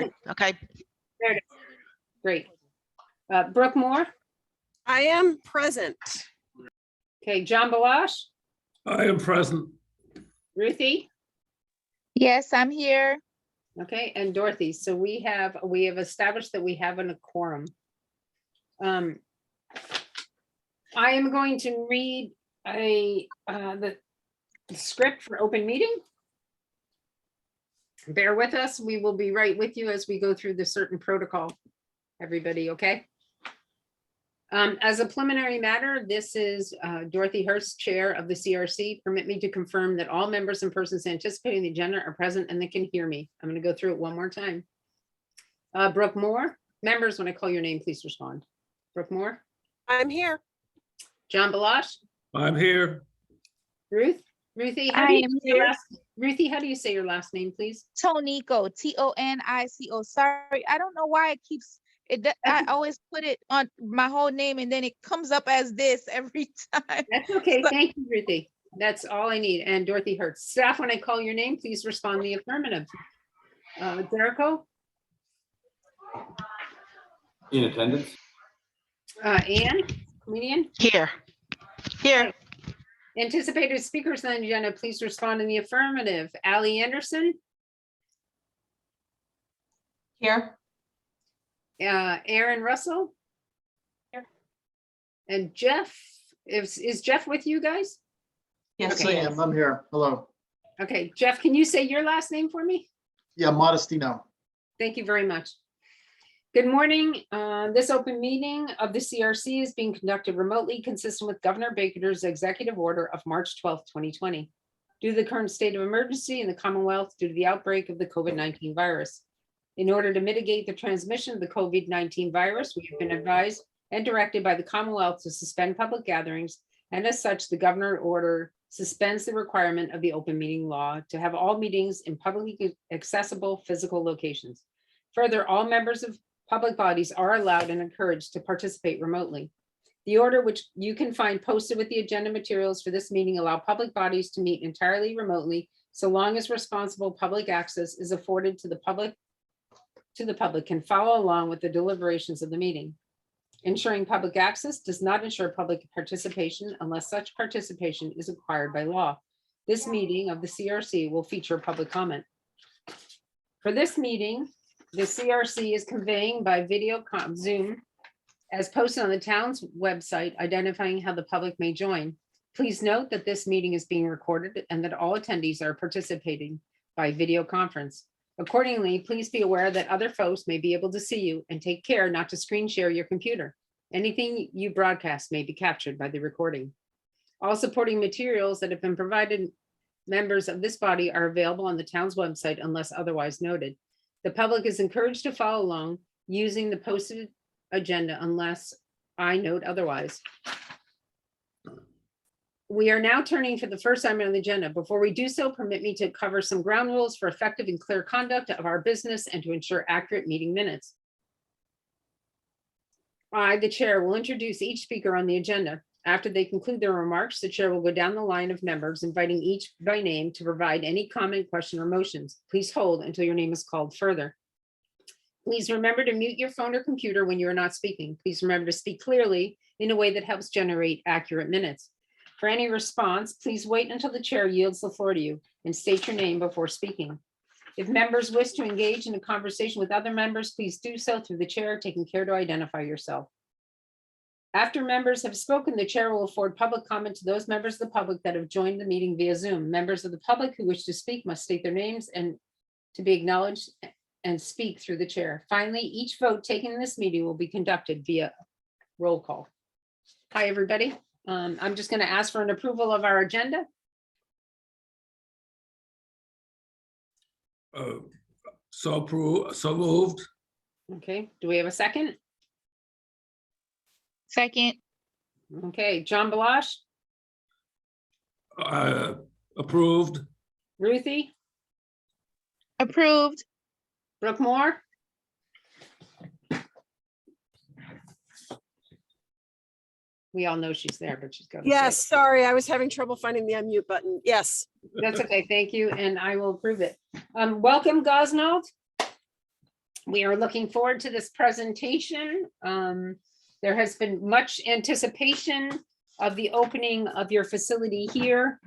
Okay. There it is. Great. Brooke Moore. I am present. Okay, John Balash, I am present. Ruthie. Yes, I'm here. Okay, and Dorothy. So we have established that we have a quorum. I am going to read the script for open meeting. Bear with us. We will be right with you as we go through the certain protocol. Everybody, okay? As a preliminary matter, this is Dorothy Hurst, Chair of the CRC. Permit me to confirm that all members and persons anticipating the agenda are present and they can hear me. I'm going to go through it one more time. Brooke Moore, members, when I call your name, please respond. Brooke Moore, I'm here. John Balash, I'm here. Ruthie, how do you say your last name, please? Tonico, Tonico. Sorry, I don't know why it keeps it. I always put it on my whole name and then it comes up as this every time. That's okay. Thank you, Ruthie. That's all I need. And Dorothy Hertz. Staff, when I call your name, please respond in the affirmative. Jericho? In attendance. Ann, comedian? Here. Anticipated speakers on the agenda, please respond in the affirmative. Allie Anderson? Here. Aaron Russell? Here. And Jeff, is Jeff with you guys? Yes, Okay. he I is. am. I'm here. Hello. Okay, Jeff, can you say your last name for me? Yeah, Modestino. Thank you very much. Good morning. This open meeting of the CRC is being conducted remotely, consistent with Governor Baker's executive order of March 12th, 2020. Due to the current state of emergency in the Commonwealth due to the outbreak of the COVID-19 virus. In order to mitigate the transmission of the COVID-19 virus, we have been advised and directed by the Commonwealth to suspend public gatherings, and as such, the governor order suspends the requirement of the open meeting law to have all meetings in publicly accessible physical locations. Further, all members of public bodies are allowed and encouraged to participate remotely. The order, which you can find posted with the agenda materials for this meeting, allow public bodies to meet entirely remotely so long as responsible public access is afforded to the public can follow along with the deliberations of the meeting. Ensuring public access does not ensure public participation unless such participation is required by law. This meeting of the CRC will feature public comment. For this meeting, the CRC is conveying by video Zoom as posted on the town's website, identifying how the public may join. Please note that this meeting is being recorded and that all attendees are participating by video conference. Accordingly, please be aware that other folks may be able to see you and take care not to screen share your computer. Anything you broadcast may be captured by the recording. All supporting materials that have been provided members of this body are available on the town's website unless otherwise noted. The public is encouraged to follow along using the posted agenda unless I note otherwise. We are now turning to the first item on the agenda. Before we do so, permit me to cover some ground rules for effective and clear conduct of our business and to ensure accurate meeting minutes. I, the chair, will introduce each speaker on the agenda. After they conclude their remarks, the chair will go down the line of members, inviting each by name to provide any comment, question, or motions. Please hold until your name is called further. Please remember to mute your phone or computer when you are not speaking. Please remember to speak clearly in a way that helps generate accurate minutes. For any response, please wait until the chair yields the floor to you and state your name before speaking. If members wish to engage in a conversation with other members, please do so through the chair, taking care to identify yourself. After members have spoken, the chair will afford public comment to those members of the public that have joined the meeting via Zoom. Members of the public who wish to speak must state their names and to be acknowledged and speak through the chair. Finally, each vote taken in this meeting will be conducted via roll call. Hi, everybody. I'm just going to ask for an approval of our agenda. So moved. Okay, do we have a second? Second. Okay, John Balash, Approved. Ruthie, Approved. Brooke Moore. We all know she's there, but she's got. Yes, sorry, I was having trouble finding the unmute button. Yes. That's okay, thank you, and I will approve it. Welcome, Gosnold. We are looking forward to this presentation. There has been much anticipation of the opening of your facility here.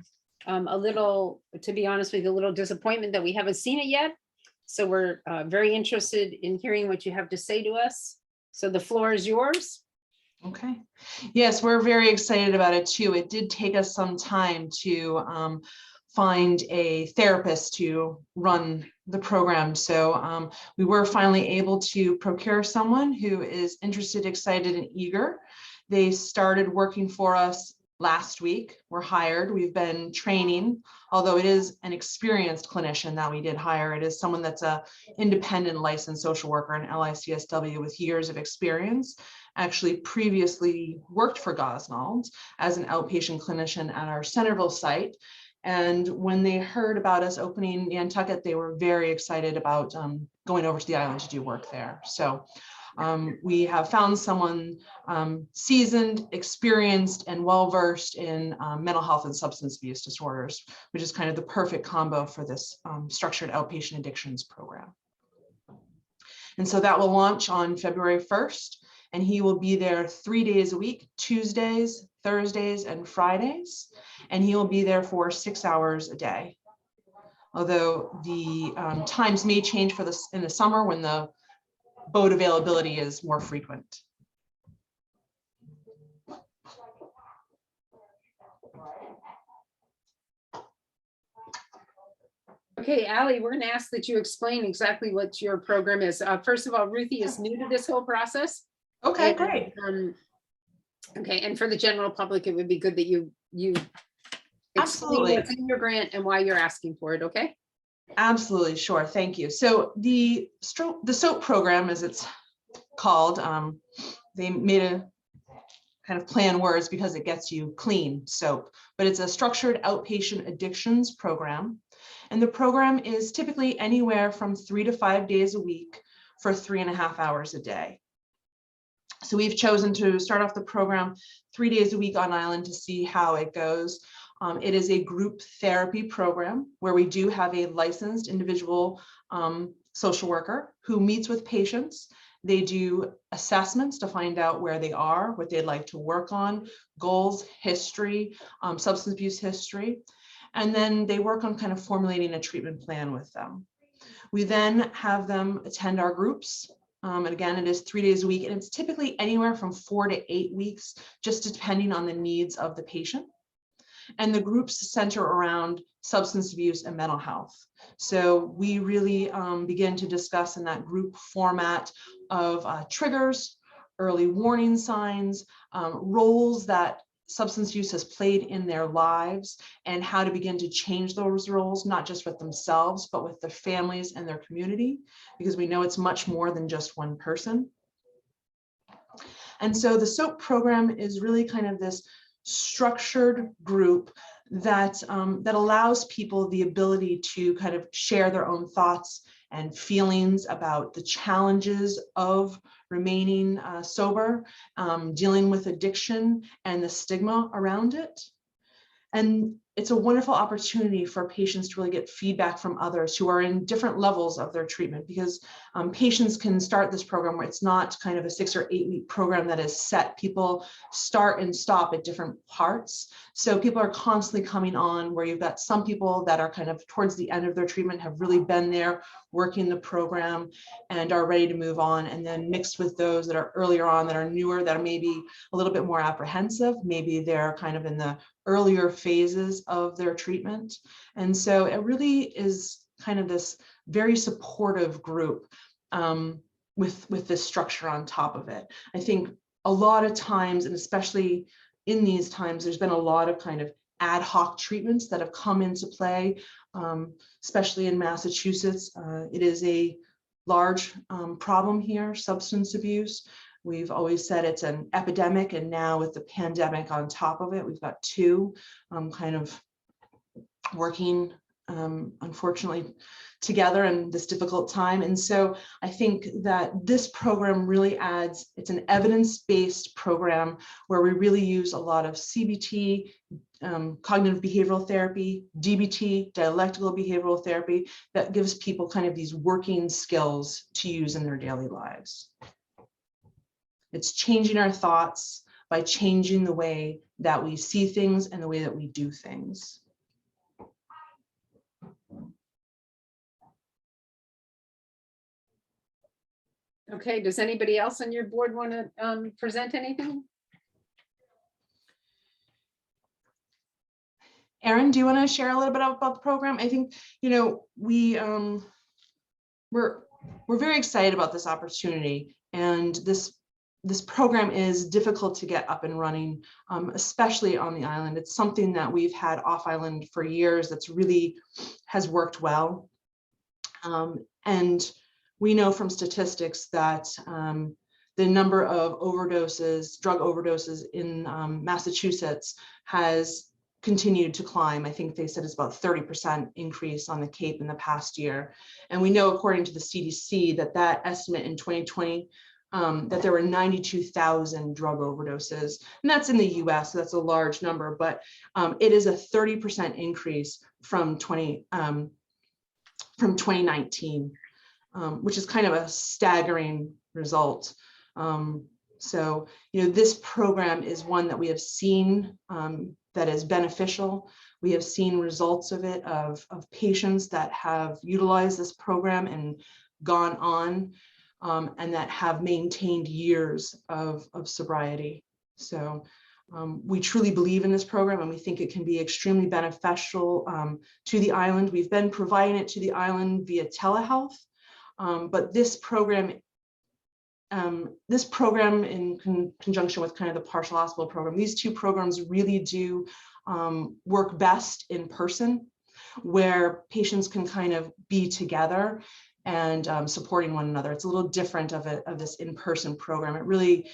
A little, to be honest with you, a little disappointment that we haven't seen it yet. So we're very interested in hearing what you have to say to us. So the floor is yours. Okay. Yes, we're very excited about it too. It did take us some time to find a therapist to run the program. So we were finally able to procure someone who is interested, excited, and eager. They started working for us last week. We're hired. We've been training, although it is an experienced clinician that we did hire. It is someone that's a independent licensed social worker, an LICSW with years of experience, actually previously worked for Gosnold as an outpatient clinician at our Centerville site. And when they heard about us opening Nantucket, they were very excited about going over to the island to do work there. So we have found someone seasoned, experienced, and well-versed in mental health and substance abuse disorders, which is kind of the perfect combo for this structured outpatient addictions program. And so that will launch on February 1st, and he will be there 3 days a week, Tuesdays, Thursdays, and Fridays, and he will be there for 6 hours a day. Although the times may change for this in the summer when the boat availability is more frequent. Okay, Ally, we're going to ask that you explain exactly what your program is. First of all, Ruthie is new to this whole process. Okay, And, great. Okay, and for the general public, it would be good that you explain Absolutely. what's in your grant and why you're asking for it, okay? Absolutely, sure, thank you. So the SOAP program, as it's called, they made a kind of play on words because it gets you clean soap, but it's a structured outpatient addictions program. And the program is typically anywhere from 3 to 5 days a week for 3.5 hours a day. So we've chosen to start off the program 3 days a week on island to see how it goes. It is a group therapy program where we do have a licensed individual social worker who meets with patients. They do assessments to find out where they are, what they'd like to work on, goals, history, substance abuse history, and then they work on kind of formulating a treatment plan with them. We then have them attend our groups. And again, it is 3 days a week, and it's typically anywhere from 4 to 8 weeks, just depending on the needs of the patient. And the groups center around substance abuse and mental health. So we really begin to discuss in that group format of triggers, early warning signs, roles that substance use has played in their lives, and how to begin to change those roles, not just with themselves, but with their families and their community, because we know it's much more than just one person. And so the SOAP program is really kind of this structured group that that allows people the ability to kind of share their own thoughts and feelings about the challenges of remaining sober, dealing with addiction and the stigma around it. And it's a wonderful opportunity for patients to really get feedback from others who are in different levels of their treatment, because patients can start this program where it's not kind of a 6 or 8 week program that is set. People start and stop at different parts. So people are constantly coming on, where you've got some people that are kind of towards the end of their treatment, have really been there working the program and are ready to move on, and then mixed with those that are earlier on, that are newer, that are maybe a little bit more apprehensive. Maybe they're kind of in the earlier phases of their treatment. And so it really is kind of this very supportive group with this structure on top of it. I think a lot of times, and especially in these times, there's been a lot of kind of ad hoc treatments that have come into play, especially in Massachusetts. It is a large problem here, substance abuse. We've always said it's an epidemic, and now with the pandemic on top of it, we've got two kind of working, unfortunately, together in this difficult time. And so I think that this program really adds, it's an evidence-based program where we really use a lot of CBT, cognitive behavioral therapy, DBT, dialectical behavioral therapy, that gives people kind of these working skills to use in their daily lives. It's changing our thoughts by changing the way that we see things and the way that we do things. Okay, does anybody else on your board want to present anything? Erin, do you want to share a little bit about the program? I think, you know, we're very excited about this opportunity, and this program is difficult to get up and running, especially on the island. It's something that we've had off island for years that's really has worked well. And we know from statistics that the number of overdoses, drug overdoses in Massachusetts has continued to climb. I think they said it's about 30% increase on the Cape in the past year. And we know, according to the CDC, that estimate in 2020, that there were 92,000 drug overdoses, and that's in the US, so that's a large number, but it is a 30% increase from 2019, which is kind of a staggering result. So, you know, this program is one that we have seen that is beneficial. We have seen results of it, of patients that have utilized this program and gone on, and that have maintained years of sobriety. So we truly believe in this program, and we think it can be extremely beneficial to the island. We've been providing it to the island via telehealth, but this program in conjunction with kind of the partial hospital program, these two programs really do work best in person, where patients can kind of be together and supporting one another. It's a little different of this in-person program. It really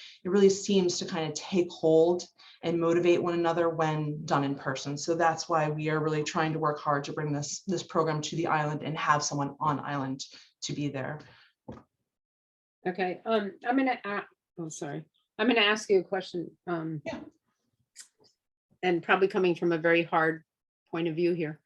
seems to kind of take hold and motivate one another when done in person. So that's why we are really trying to work hard to bring this program to the island and have someone on island to be there. Okay, I'm gonna ask you a question. Yeah. And probably coming from a very hard point of view here.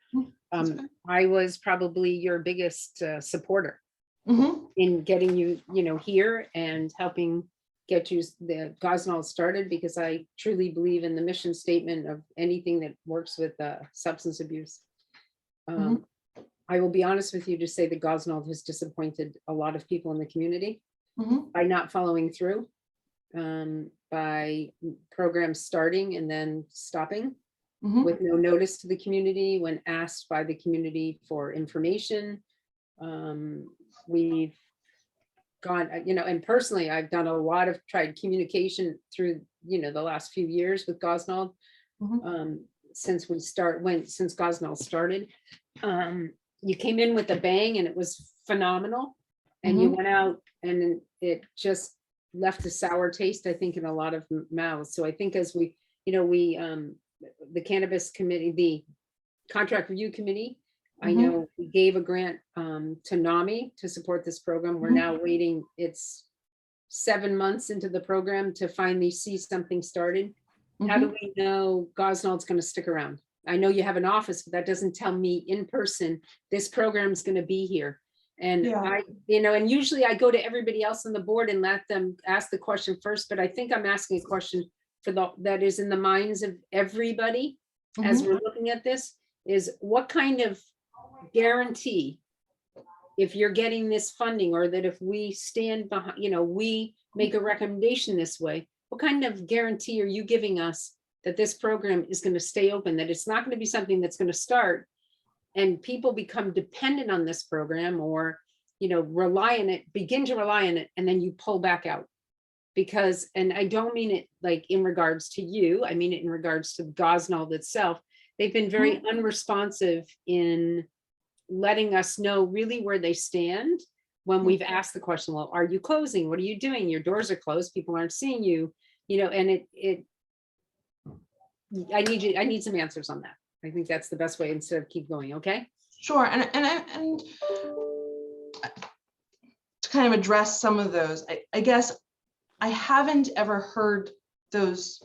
That's okay. I was probably your biggest supporter Mm-hmm. in getting you, here and helping get you the Gosnell started, because I truly believe in the mission statement of anything that works with substance abuse. Mhm. I will be honest with you to say that Gosnell has disappointed a lot of people in the community Mm-hmm. by not following through, by programs starting and then stopping Mm-hmm. with no notice to the community when asked by the community for information. We've gone, and personally, I've done a lot of tried communication through, the last few years with Gosnell, Mhm. since Gosnell started. You came in with a bang and it was phenomenal, and you went out and it just left a sour taste, I think, in a lot of mouths. So I think as we, the cannabis committee, the contract review committee, I know we gave a grant to NAMI to support this program. We're now waiting, it's 7 months into the program to finally see something started. How do we know Gosnell's going to stick around? I know you have an office, but that doesn't tell me in person, this program is going to be here. And Yeah. and usually I go to everybody else on the board and let them ask the question first, but I think I'm asking a question that is in the minds of everybody as we're looking at this, is what kind of guarantee, if you're getting this funding, or that if we stand behind, we make a recommendation this way, what kind of guarantee are you giving us that this program is going to stay open, that it's not going to be something that's going to start and people become dependent on this program, or, begin to rely on it, and then you pull back out? Because, and I don't mean it like in regards to you, I mean it in regards to Gosnell itself. They've been very unresponsive in letting us know really where they stand when we've asked the question, well, are you closing? What are you doing? Your doors are closed. People aren't seeing you, and I need some answers on that. I think that's the best way, instead of keep going. Okay. Sure. And to kind of address some of those, I guess I haven't ever heard those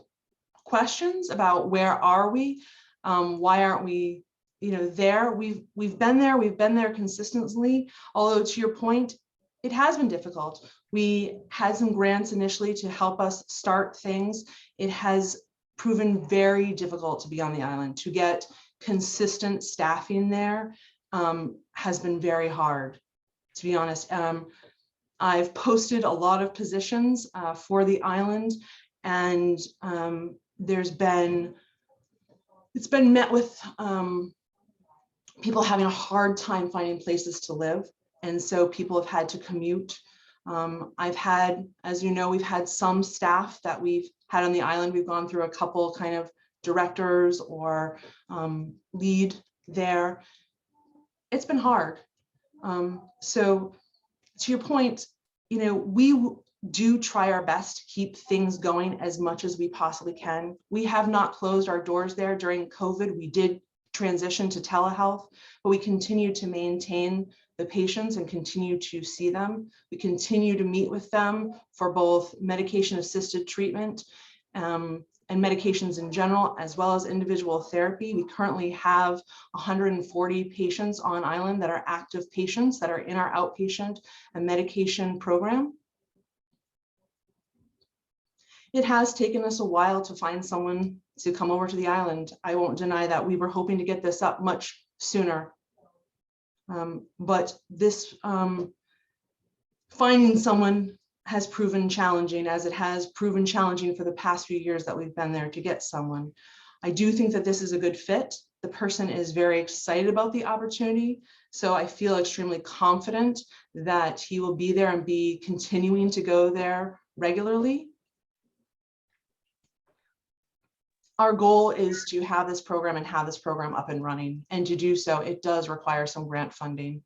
questions about where are we. Why aren't we, there? We've been there consistently, although to your point, it has been difficult. We had some grants initially to help us start things. It has proven very difficult to be on the island. To get consistent staffing there has been very hard, to be honest. I've posted a lot of positions for the island, and it's been met with people having a hard time finding places to live. And so people have had to commute. I've had, as you know, we've had some staff that we've had on the island. We've gone through a couple kind of directors or lead there. It's been hard. So to your point, we do try our best to keep things going as much as we possibly can. We have not closed our doors there during COVID. We did transition to telehealth, but we continue to maintain the patients and continue to see them. We continue to meet with them for both medication-assisted treatment and medications in general, as well as individual therapy. We currently have 140 patients on island that are active patients that are in our outpatient and medication program. It has taken us a while to find someone to come over to the island. I won't deny that. We were hoping to get this up much sooner. But this finding someone has proven challenging, as it has proven challenging for the past few years that we've been there to get someone. I do think that this is a good fit. The person is very excited about the opportunity. So I feel extremely confident that he will be there and be continuing to go there regularly. Our goal is to have this program up and running. And to do so, it does require some grant funding.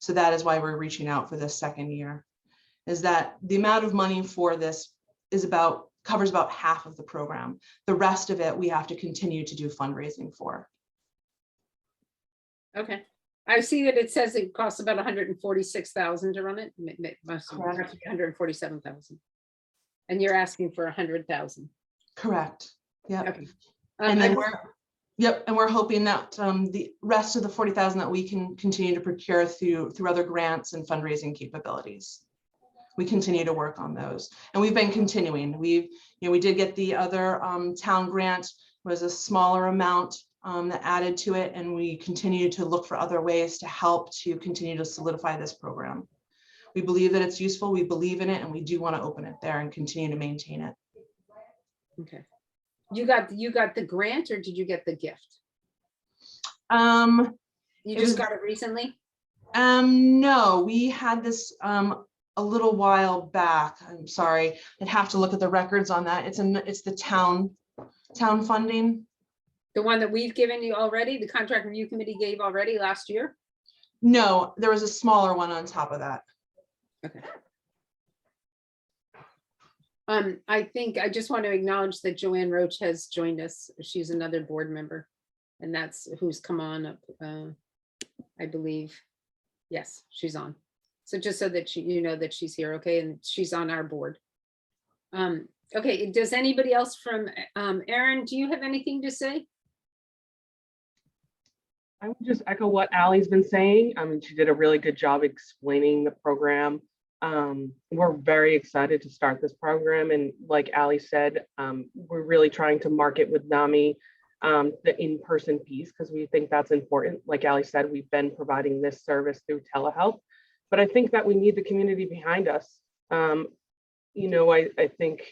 So that is why we're reaching out for this second year, is that the amount of money for this covers about half of the program. The rest of it, we have to continue to do fundraising for. Okay. I see that it says it costs about 146,000 to run it. It must be Correct. 147,000. And you're asking for 100,000. Correct. Yeah. Okay. And then we're hoping that the rest of the 40,000 that we can continue to procure through other grants and fundraising capabilities. We continue to work on those, and we've been continuing. We did get the other town grant, was a smaller amount that added to it, and we continue to look for other ways to help to continue to solidify this program. We believe that it's useful, we believe in it, and we do want to open it there and continue to maintain it. Okay. You got the grant, or did you get the gift? You just got it recently? No, we had this a little while back. I'm sorry, I'd have to look at the records on that. It's the town funding. The one that we've given you already, the contract review committee gave already last year? No, there was a smaller one on top of that. Okay. I think I just want to acknowledge that Joanne Roach has joined us. She's another board member, and that's who's come on up, I believe. Yes, she's on. So just so that you know that she's here, okay, and she's on our board. Okay, does anybody else from, Erin, do you have anything to say? I would just echo what Allie's been saying. I mean, she did a really good job explaining the program. We're very excited to start this program. And like Allie said, we're really trying to market with NAMI the in-person piece, because we think that's important. Like Allie said, we've been providing this service through telehealth, but I think that we need the community behind us. I think,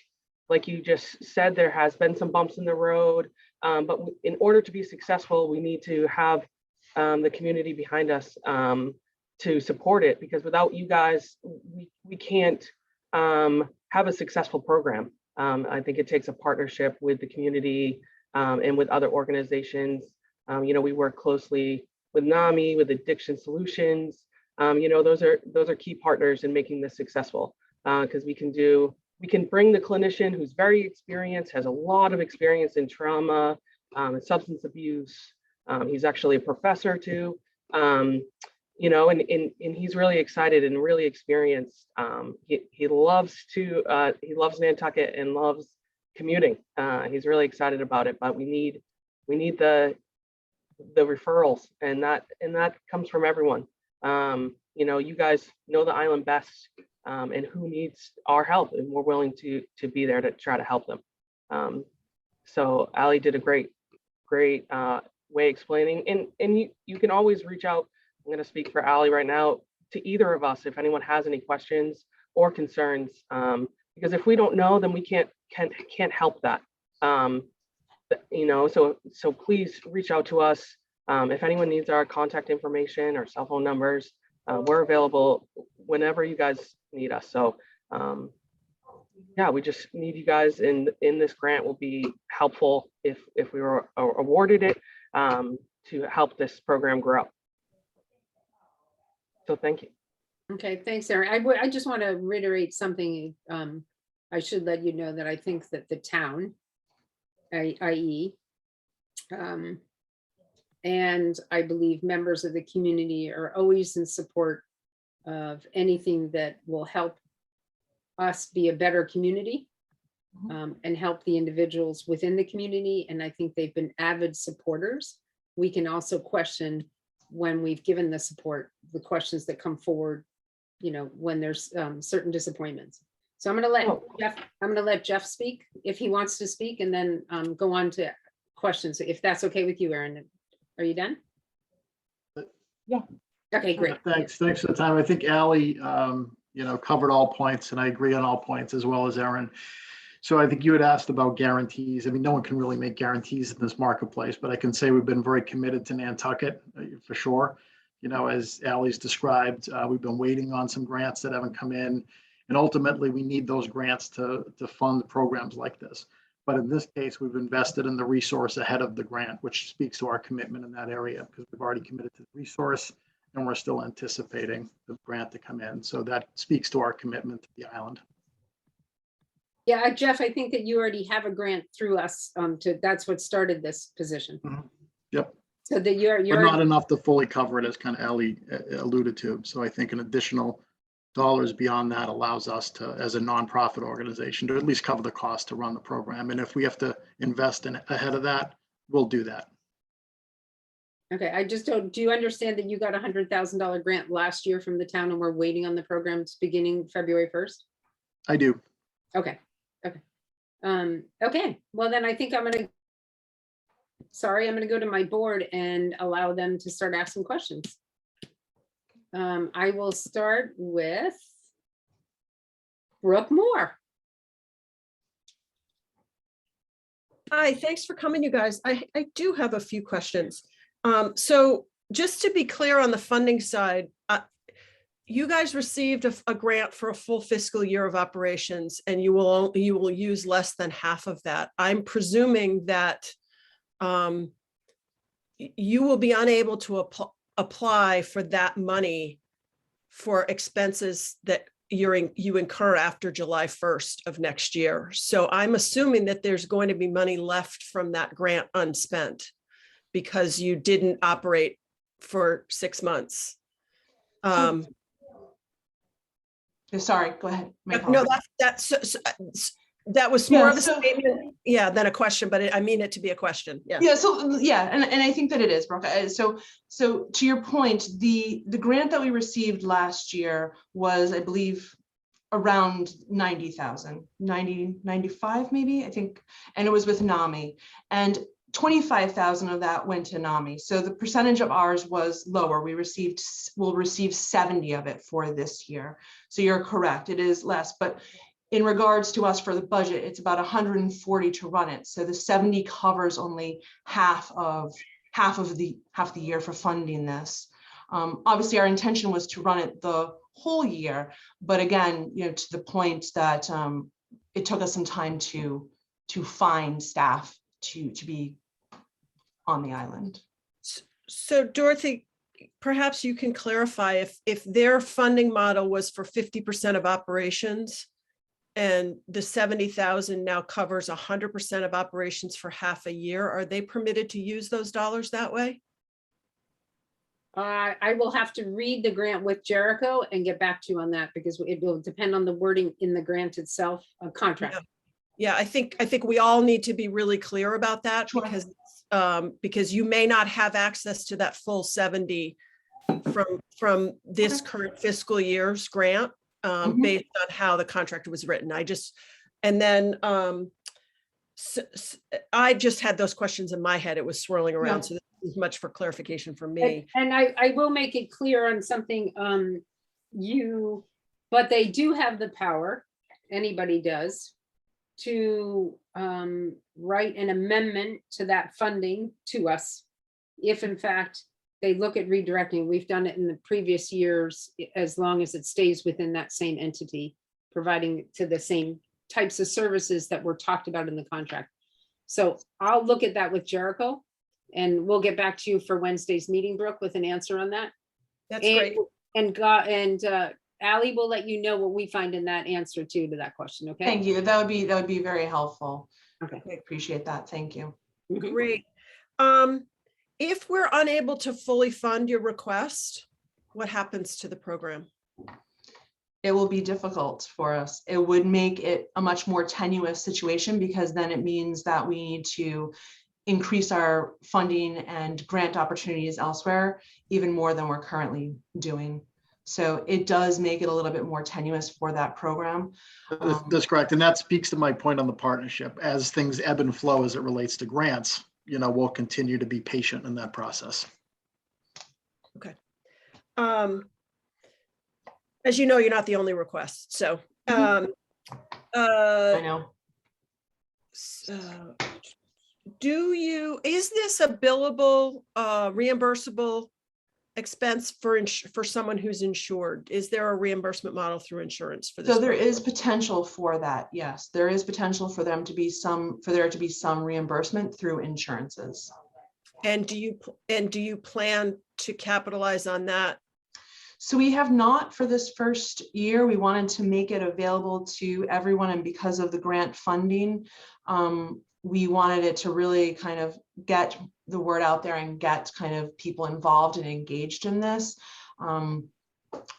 like you just said, there has been some bumps in the road, but in order to be successful, we need to have the community behind us to support it, because without you guys, we can't have a successful program. I think it takes a partnership with the community and with other organizations. We work closely with NAMI, with Addiction Solutions. Those are key partners in making this successful, because we can bring the clinician who's very experienced, has a lot of experience in trauma and substance abuse. He's actually a professor too. And he's really excited and really experienced. He loves Nantucket and loves commuting. He's really excited about it, but we need the the referrals, and that comes from everyone. You guys know the island best, and who needs our help, and we're willing to be there to try to help them. So Ally did a great way explaining, and you can always reach out. I'm going to speak for Ally right now, to either of us if anyone has any questions or concerns, because if we don't know, then we can't help that. So please reach out to us. If anyone needs our contact information or cell phone numbers, we're available whenever you guys need us. So yeah, we just need you guys in this grant. Will be helpful if we were awarded it, to help this program grow. So thank you. Okay, thanks, Erin. I just want to reiterate something. I should let you know that I think that the town, i.e., and I believe members of the community are always in support of anything that will help us be a better community, and help the individuals within the community. And I think they've been avid supporters. We can also question, when we've given the support, the questions that come forward, when there's certain disappointments. So I'm going to let Jeff speak if he wants to speak, and then go on to questions, if that's okay with you, Erin. Are you done? Yeah. Okay, great. Thanks for the time. I think Ally, covered all points, and I agree on all points, as well as Erin. So I think you had asked about guarantees. I mean, no one can really make guarantees in this marketplace, but I can say we've been very committed to Nantucket, for sure. As Ally's described, we've been waiting on some grants that haven't come in, and ultimately we need those grants to fund programs like this. But in this case, we've invested in the resource ahead of the grant, which speaks to our commitment in that area, because we've already committed to the resource, and we're still anticipating the grant to come in. So that speaks to our commitment to the island. Yeah, Jeff, I think that you already have a grant through us. That's what started this position. Yep. So that you're But not enough to fully cover it, as kind of Ally alluded to. So I think an additional dollars beyond that allows us to, as a nonprofit organization, to at least cover the cost to run the program. And if we have to invest in ahead of that, we'll do that. Okay, I just don't, do you understand that you got $100,000 grant last year from the town, and we're waiting on the programs beginning February 1st? I do. Okay. Okay, well then I think I'm gonna go to my board and allow them to start asking questions. I will start with Brooke Moore. Hi, thanks for coming, you guys. I do have a few questions. So just to be clear on the funding side, you guys received a grant for a full fiscal year of operations, and you will use less than half of that. I'm presuming that you will be unable to apply for that money for expenses that you incur after July 1st of next year. So I'm assuming that there's going to be money left from that grant unspent because you didn't operate for 6 months. Sorry, go ahead. No, that was more of a so- statement, than a question, but I mean it to be a question. Yeah. Yeah, so and I think that it is, Brooke. So to your point, the grant that we received last year was, I believe, around 90,000, 95 maybe, I think, and it was with NAMI, and 25,000 of that went to NAMI. So the percentage of ours was lower. We'll receive 70 of it for this year. So you're correct, it is less, but in regards to us for the budget, it's about 140 to run it. So the 70 covers only half of the year for funding this. Obviously, our intention was to run it the whole year, but again, to the point that it took us some time to find staff to be on the island. So Dorothy, perhaps you can clarify if their funding model was for 50% of operations, and the 70,000 now covers 100% of operations for half a year, are they permitted to use those dollars that way? I will have to read the grant with Jericho and get back to you on that, because it will depend on the wording in the grant itself, a contract. Yeah, I think we all need to be really clear about that, Sure. because because you may not have access to that full 70 from this current fiscal year's grant, Mhm. based on how the contract was written. And then I just had those questions in my head. It was swirling around. Yeah. So this is much for clarification for And me. and I will make it clear on something, but they do have the power, anybody does, to write an amendment to that funding to us. If in fact they look at redirecting, we've done it in the previous years, as long as it stays within that same entity, providing to the same types of services that were talked about in the contract. So I'll look at that with Jericho, and we'll get back to you for Wednesday's meeting, Brooke, with an answer on that. That's And- great. And Ally will let you know what we find in that answer to that question, okay? Thank you. That would be very helpful. Okay. I appreciate that. Thank you. Mhm. Great. If we're unable to fully fund your request, what happens to the program? It will be difficult for us. It would make it a much more tenuous situation, because then it means that we need to increase our funding and grant opportunities elsewhere, even more than we're currently doing. So it does make it a little bit more tenuous for that program. That's correct. And that speaks to my point on the partnership. As things ebb and flow as it relates to grants, we'll continue to be patient in that process. As you know, you're not the only request. So, I know. so is this a billable, reimbursable expense for someone who's insured? Is there a reimbursement model through insurance for this? So there program? is potential for that. Yes, there is potential for there to be some reimbursement through insurances. And do you plan to capitalize on that? So we have not for this first year. We wanted to make it available to everyone, and because of the grant funding, we wanted it to really kind of get the word out there and get kind of people involved and engaged in this.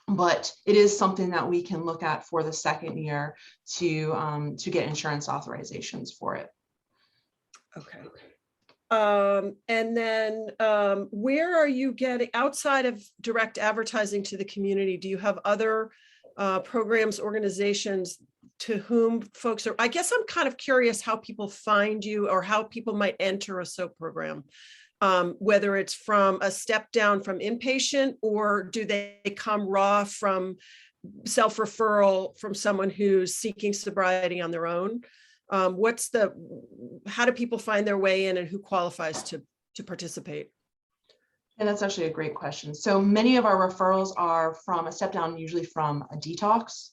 But it is something that we can look at for the second year to get insurance authorizations for it. Okay. And then where are you getting, outside of direct advertising to the community, do you have other programs, organizations to whom folks are, I guess I'm kind of curious how people find you or how people might enter a SOAP program, whether it's from a step down from inpatient, or do they come raw from self-referral from someone who's seeking sobriety on their own? How do people find their way in, and who qualifies to participate? And that's actually a great question. So many of our referrals are from a step down, usually from a detox,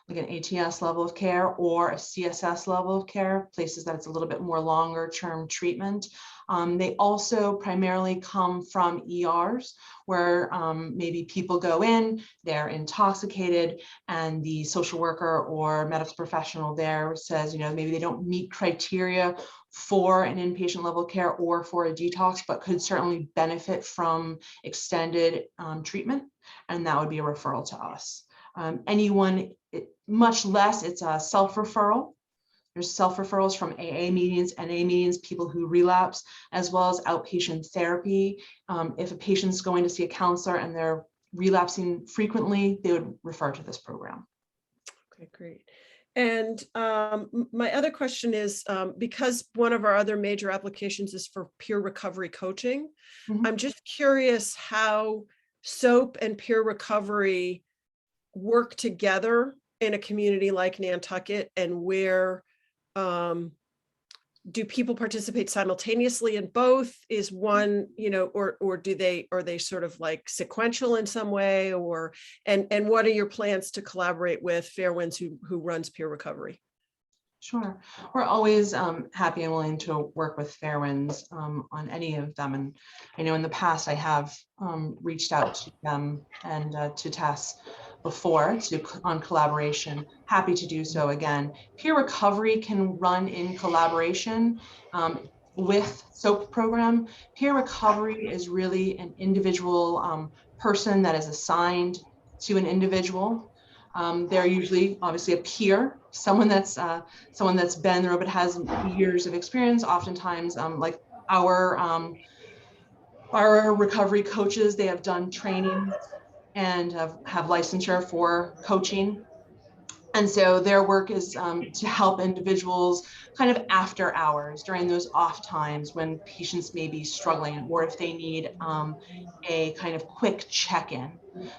like an ATS level of care or a CSS level of care, places that it's a little bit more longer term treatment. They also primarily come from ERs, where maybe people go in, they're intoxicated, and the social worker or medical professional there says, maybe they don't meet criteria for an inpatient level care or for a detox, but could certainly benefit from extended treatment. And that would be a referral to us. Anyone, much less, it's a self-referral. There's self-referrals from AA meetings, NA meetings, people who relapse, as well as outpatient therapy. If a patient's going to see a counselor and they're relapsing frequently, they would refer to this program. Okay, great. And my other question is, because one of our other major applications is for peer recovery coaching, Mhm. I'm just curious how SOAP and peer recovery work together in a community like Nantucket, and where do people participate simultaneously in both? Is one, or are they sort of like sequential in some way, and what are your plans to collaborate with Fairwinds, who runs peer recovery? Sure. We're always happy and willing to work with Fairwinds on any of them. And I know in the past I have reached out to them and to Tess before on collaboration. Happy to do so again. Peer recovery can run in collaboration with SOAP program. Peer recovery is really an individual person that is assigned to an individual. They're usually obviously a peer, someone that's been there but has years of experience, oftentimes like our recovery coaches, they have done training and have licensure for coaching. And so their work is to help individuals kind of after hours during those off times when patients may be struggling, or if they need a kind of quick check-in.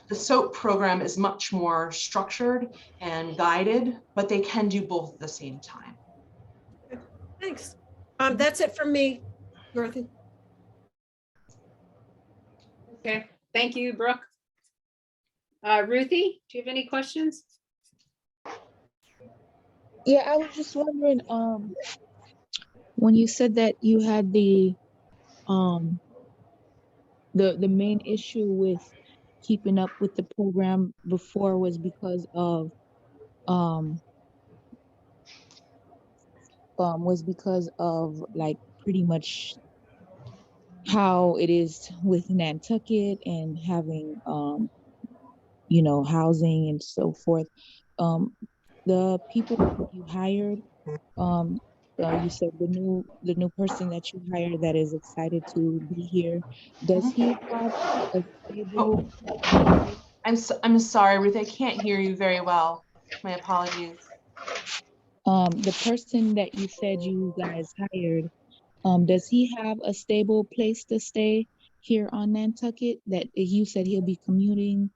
The SOAP program is much more structured and guided, but they can do both at the same time. Thanks. That's it from me, Dorothy. Okay, thank you, Brooke. Ruthie, do you have any questions? Yeah, I was just wondering, when you said that you had the main issue with keeping up with the program before was because of like pretty much how it is with Nantucket and having housing and so forth. The people that you hired, you said the new person that you hired that is excited to be here, does he have a stable I'm sorry, Ruth, I can't hear you very well. My apologies. the person that you said you guys hired, does he have a stable place to stay here on Nantucket that you said he'll be commuting?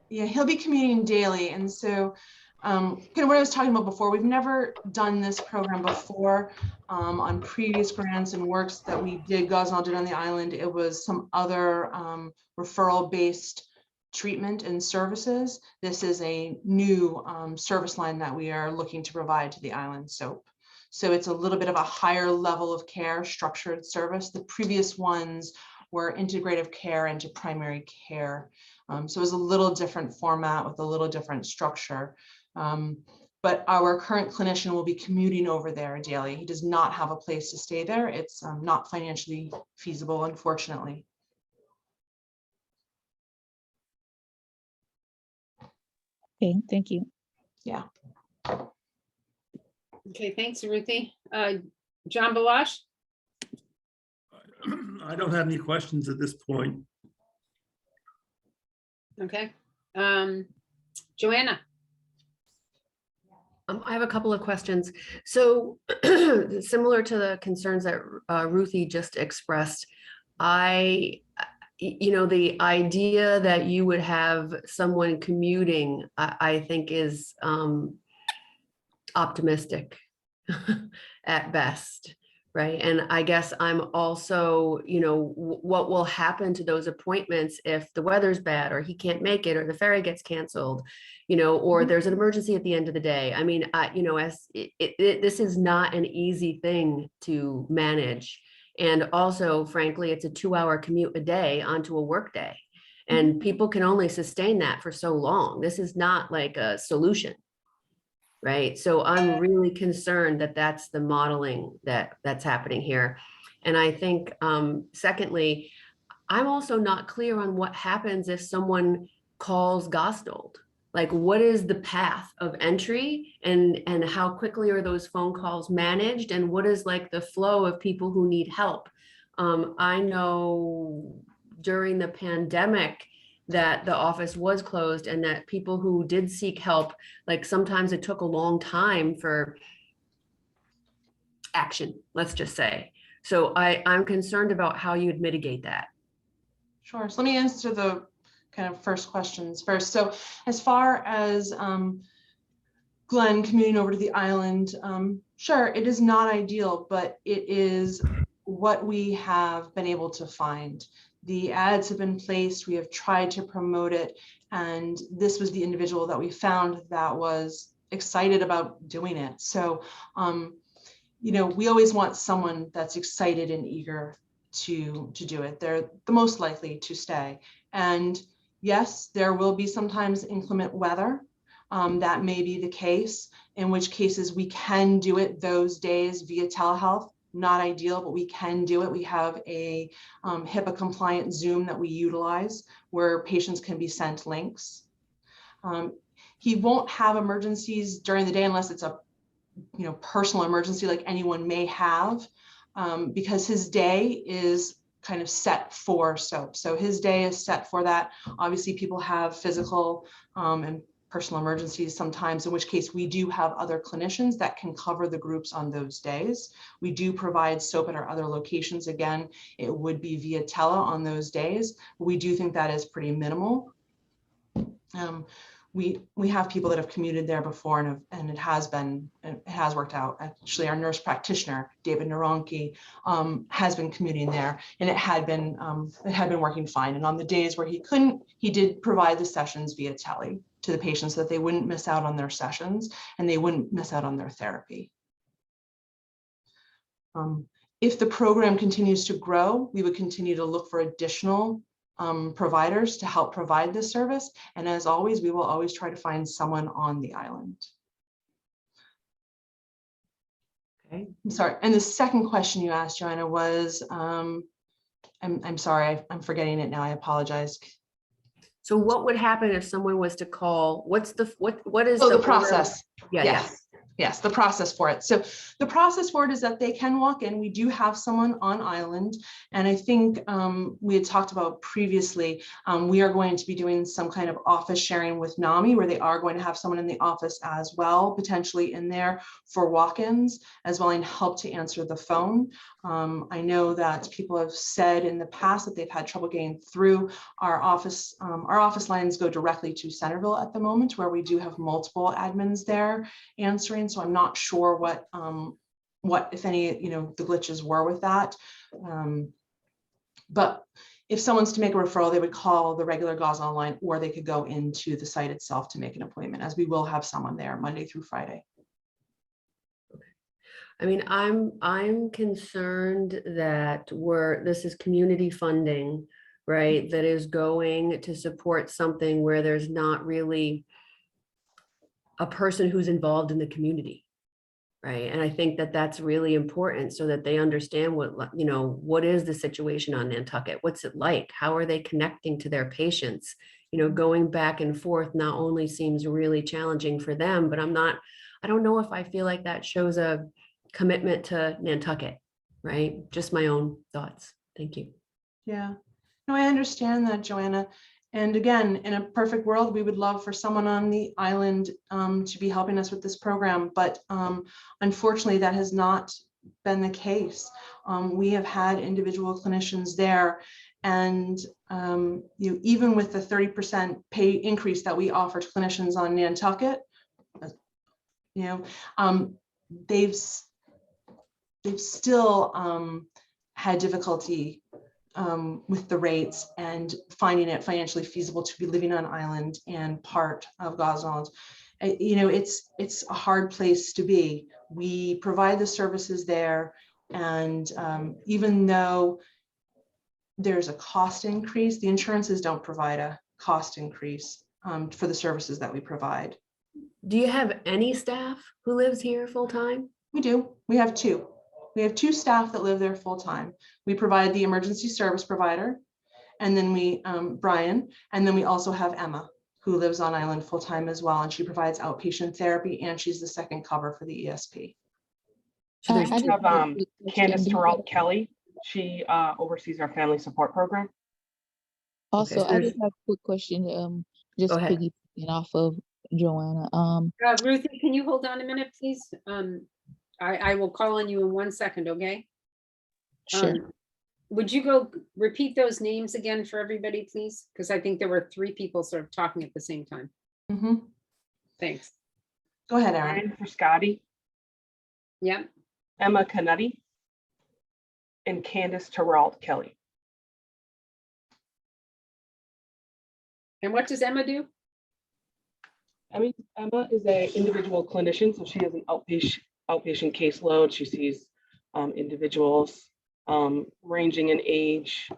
Yeah, he'll be commuting daily. And so kind of what I was talking about before, we've never done this program before. On previous grants and works that we did, Gosnell did on the island, it was some other referral-based treatment and services. This is a new service line that we are looking to provide to the island SOAP. So it's a little bit of a higher level of care, structured service. The previous ones were integrative care into primary care. So it was a little different format with a little different structure. But our current clinician will be commuting over there daily. He does not have a place to stay there. It's not financially feasible, unfortunately. Okay, thank you. Yeah. Okay, thanks, Ruthie. John Balash? I don't have any questions at this point. Okay. Joanna? I have a couple of questions. So similar to the concerns that Ruthie just expressed, the idea that you would have someone commuting, I think is optimistic at best, right? And I guess I'm also, what will happen to those appointments if the weather's bad or he can't make it or the ferry gets canceled, or there's an emergency at the end of the day. I mean, this is not an easy thing to manage. And also, frankly, it's a 2-hour commute a day onto a work day. And people can only sustain that for so long. This is not like a solution. Right. So I'm really concerned that that's the modeling that's happening here. And I think, secondly, I'm also not clear on what happens if someone calls Gostold. Like, what is the path of entry and how quickly are those phone calls managed? And what is like the flow of people who need help? I know during the pandemic, that the office was closed and that people who did seek help, like sometimes it took a long time for action, let's just say. So I'm concerned about how you'd mitigate that. Sure. So let me answer the kind of first questions first. So as far as Glenn commuting over to the island, sure, it is not ideal, but it is what we have been able to find. The ads have been placed, we have tried to promote it, and this was the individual that we found that was excited about doing it. So, we always want someone that's excited and eager to do it. They're the most likely to stay. And yes, there will be sometimes inclement weather. That may be the case, in which cases we can do it those days via telehealth. Not ideal, but we can do it. We have a HIPAA compliant Zoom that we utilize where patients can be sent links. He won't have emergencies during the day unless it's a personal emergency like anyone may have. because his day is kind of set for soap. So his day is set for that. Obviously, people have physical and personal emergencies sometimes, in which case we do have other clinicians that can cover the groups on those days. We do provide soap at our other locations. Again, it would be via tele on those days. We do think that is pretty minimal. We have people that have commuted there before, and it has worked out. Actually, our nurse practitioner, David Naronki, has been commuting there, and it had been working fine. And on the days where he couldn't, he did provide the sessions via tele to the patients so that they wouldn't miss out on their sessions and they wouldn't miss out on their therapy. If the program continues to grow, we would continue to look for additional providers to help provide this service. And as always, we will always try to find someone on the island. Okay. I'm sorry. And the second question you asked, Joanna, was, I'm sorry, I'm forgetting it now. I apologize. So what would happen if someone was to call? What is the program? process? Yeah, Yes. Yes, the process for it. So the process for it is that they can walk in. We do have someone on island. And I think we had talked about previously, we are going to be doing some kind of office sharing with NAMI, where they are going to have someone in the office as well, potentially in there for walk-ins, as well, and help to answer the phone. I know that people have said in the past that they've had trouble getting through our office. Our office lines go directly to Centerville at the moment, where we do have multiple admins there answering. So I'm not sure what if any, the glitches were with that. But if someone's to make a referral, they would call the regular gauze online, or they could go into the site itself to make an appointment, as we will have someone there Monday through Friday. I mean, I'm concerned that this is community funding, right? That is going to support something where there's not really a person who's involved in the community, right? And I think that that's really important, so that they understand what is the situation on Nantucket? What's it like? How are they connecting to their patients? Going back and forth not only seems really challenging for them, but I don't know if I feel like that shows a commitment to Nantucket, right? Just my own thoughts. Thank you. Yeah, no, I understand that, Joanna. And again, in a perfect world, we would love for someone on the island to be helping us with this program. But unfortunately, that has not been the case. We have had individual clinicians there. And even with the 30% pay increase that we offer to clinicians on Nantucket, they've still had difficulty with the rates and finding it financially feasible to be living on island and part of Gazans. It's a hard place to be. We provide the services there, and even though there's a cost increase, the insurances don't provide a cost increase for the services that we provide. Do you have any staff who lives here full time? We do. We have two. We have two staff that live there full time. We provide the emergency service provider, and then Brian, and then we also have Emma, who lives on island full time as well, and she provides outpatient therapy, and she's the second cover for the ESP. So there's We two. have Candace Terrell Kelly. She oversees our family support program. Also, Okay, so I just have a quick question, just Go ahead. piggybacking off of Joanna. Ruthie, can you hold on a minute, please? I will call on you in 1 second, okay? Sure. Would you go repeat those names again for everybody, please? Because I think there were 3 people sort of talking at the same time. Mm-hmm. Thanks. Go ahead, Erin. Brian Friscotti, Yeah. Emma Canetti, and Candace Terrell Kelly. And what does Emma do? Emma is an individual clinician, so she has an outpatient caseload. She sees individuals ranging in age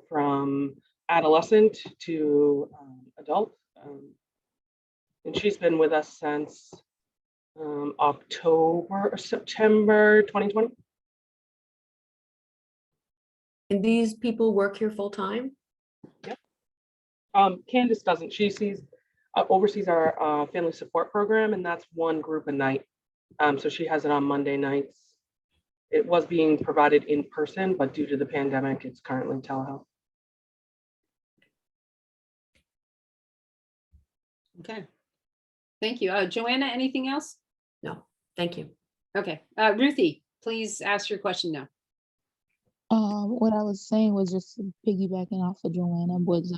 from adolescent to adult. And she's been with us since September 2020. And these people work here full time? Candace doesn't. She oversees our family support program, and that's one group a night. So she has it on Monday nights. it was being provided in person, but due to the pandemic, it's currently telehealth. Okay. Thank you. Joanna, anything else? No, thank you. Okay. Ruthie, please ask your question now. What I was saying was just piggybacking off of Joanna was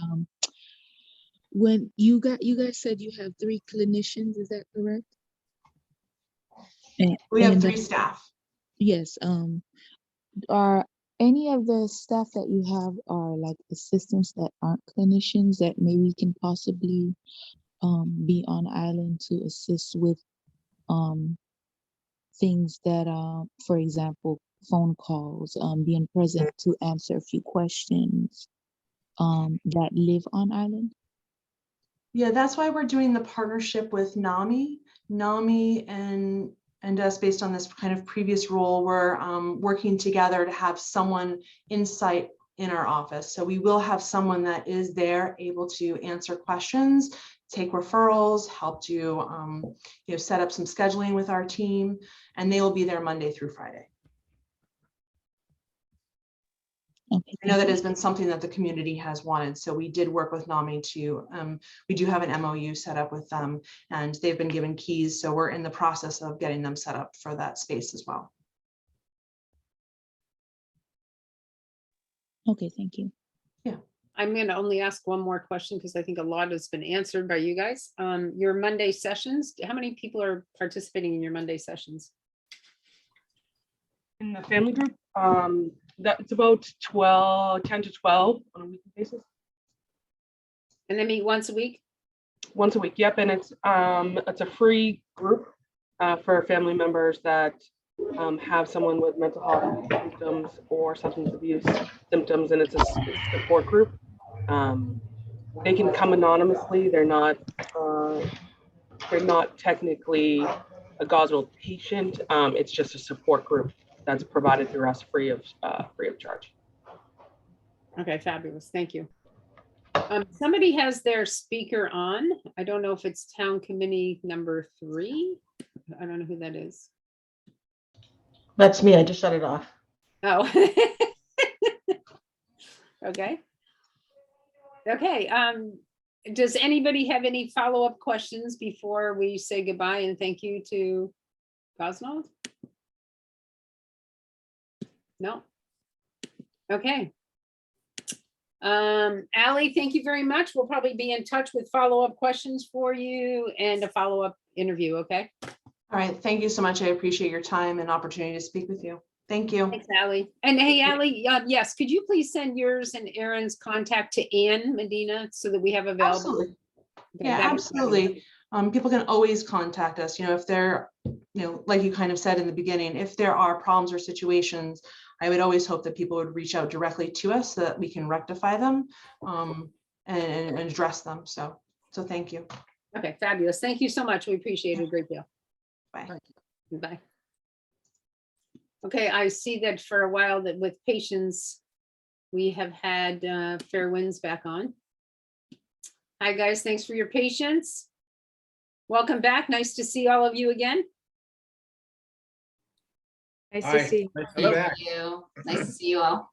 when you guys said you have 3 clinicians, is that correct? We have And, 3 staff. yes. Are any of the staff that you have are like assistants that aren't clinicians that maybe can possibly be on island to assist with things that for example, phone calls, being present to answer a few questions that live on island? Yeah, that's why we're doing the partnership with NAMI. NAMI and us, based on this kind of previous role, we're working together to have someone in site in our office. So we will have someone that is there able to answer questions, take referrals, help to set up some scheduling with our team, and they will be there Monday through Friday. Okay. I know that has been something that the community has wanted. So we did work with NAMI to, we do have an MOU set up with them, and they've been given keys. So we're in the process of getting them set up for that space as well. Okay, thank you. I'm going to only ask one more question because I think a lot has been answered by you guys. Your Monday sessions, how many people are participating in your Monday sessions? In the family group, that's about 10 to 12 on a weekly basis. And they meet once a week? Once a week, yep, and it's a free group for family members that have someone with mental health symptoms or substance abuse symptoms, and it's a support group. They can come anonymously. They're not technically a Goswell patient. It's just a support group that's provided through us free of charge. Okay, fabulous. Thank you. Somebody has their speaker on. I don't know if it's town committee number 3. I don't know who that is. That's me. I just shut it off. Oh. Okay. Okay. Does anybody have any follow-up questions before we say goodbye and thank you to Gosnell? No? Okay. Allie, thank you very much. We'll probably be in touch with follow-up questions for you and a follow-up interview, okay? All right. Thank you so much. I appreciate your time and opportunity to speak with you. Thank you. Thanks, Allie. And hey, Allie, yes, could you please send yours and Aaron's contact to Ann Medina so that we have available? Absolutely. Okay, Yeah, that'd be absolutely. People can always contact us, if they're, like you kind of said in the beginning, if there are problems or situations, I would always hope that people would reach out directly to us so that we can rectify them and address them. So thank you. Okay, fabulous. Thank you so much. We appreciate it a great deal. Bye. Bye. Okay, I see that for a while that with patients, we have had Fair Winds back on. Hi, guys. Thanks for your patience. Welcome back. Nice to see all of you again. Nice to see you. Nice to be back. Nice to see you all.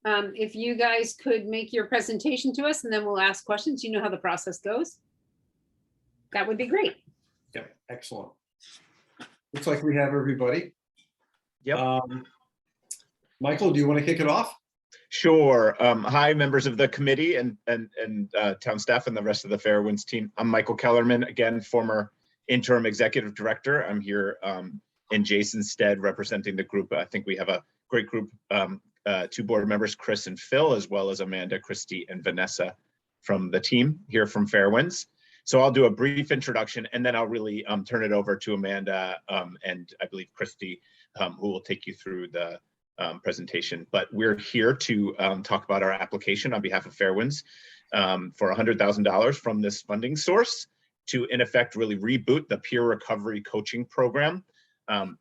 If you guys could make your presentation to us and then we'll ask questions. You know how the process goes. That would be great. Yeah, excellent. Looks like we have everybody. Yep. Michael, do you want to kick it off? Sure. Hi, members of the committee and town staff and the rest of the Fair Winds team. I'm Michael Kellerman, again, former interim executive director. I'm here in Jason's stead representing the group. I think we have a great group, 2 board members, Chris and Phil, as well as Amanda, Christy, and Vanessa from the team here from Fair Winds. So I'll do a brief introduction and then I'll really turn it over to Amanda and I believe Christy, who will take you through the presentation. But we're here to talk about our application on behalf of Fair Winds for $100,000 from this funding source to, in effect, really reboot the peer recovery coaching program,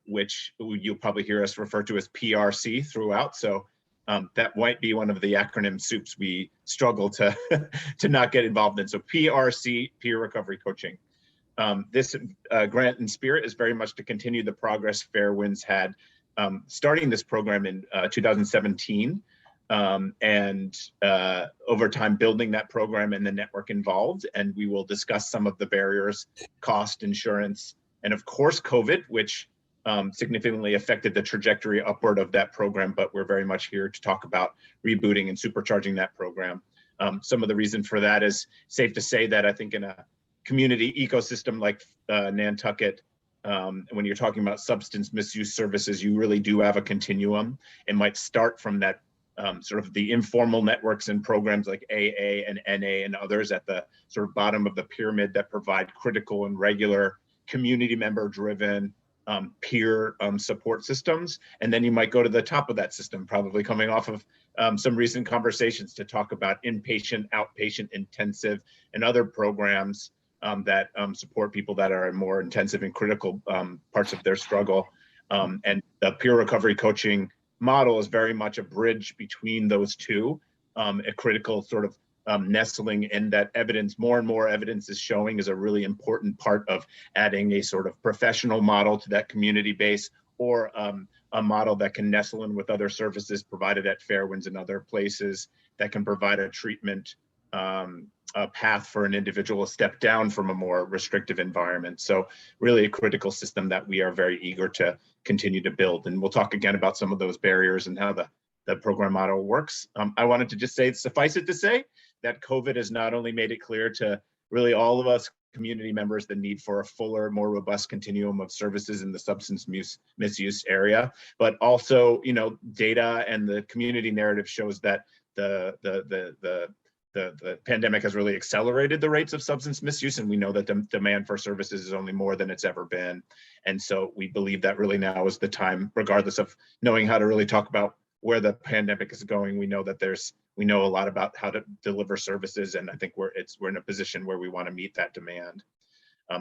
which you'll probably hear us refer to as PRC throughout. So that might be one of the acronym soups we struggle to to not get involved in. So PRC, peer recovery coaching. This grant in spirit is very much to continue the progress Fair Winds had starting this program in 2017, and over time building that program and the network involved. And we will discuss some of the barriers, cost, insurance, and of course, COVID, which significantly affected the trajectory upward of that program. But we're very much here to talk about rebooting and supercharging that program. Some of the reason for that is safe to say that I think in a community ecosystem like Nantucket, when you're talking about substance misuse services, you really do have a continuum. It might start from that sort of the informal networks and programs like AA and NA and others at the sort of bottom of the pyramid that provide critical and regular community member driven peer support systems. And then you might go to the top of that system, probably coming off of some recent conversations to talk about inpatient, outpatient, intensive, and other programs that support people that are in more intensive and critical parts of their struggle. And the peer recovery coaching model is very much a bridge between those two, a critical sort of nestling in that evidence. More and more evidence is showing is a really important part of adding a sort of professional model to that community base, or a model that can nestle in with other services provided at Fairwinds and other places that can provide a treatment a path for an individual to step down from a more restrictive environment. So really a critical system that we are very eager to continue to build. And we'll talk again about some of those barriers and how the program model works. I wanted to just say, suffice it to say, that COVID has not only made it clear to really all of us community members the need for a fuller, more robust continuum of services in the substance misuse area, but also, you know, data and the community narrative shows that the pandemic has really accelerated the rates of substance misuse, and we know that the demand for services is only more than it's ever been. And so we believe that really now is the time, regardless of knowing how to really talk about where the pandemic is going. We know that we know a lot about how to deliver services, and I think we're in a position where we want to meet that demand.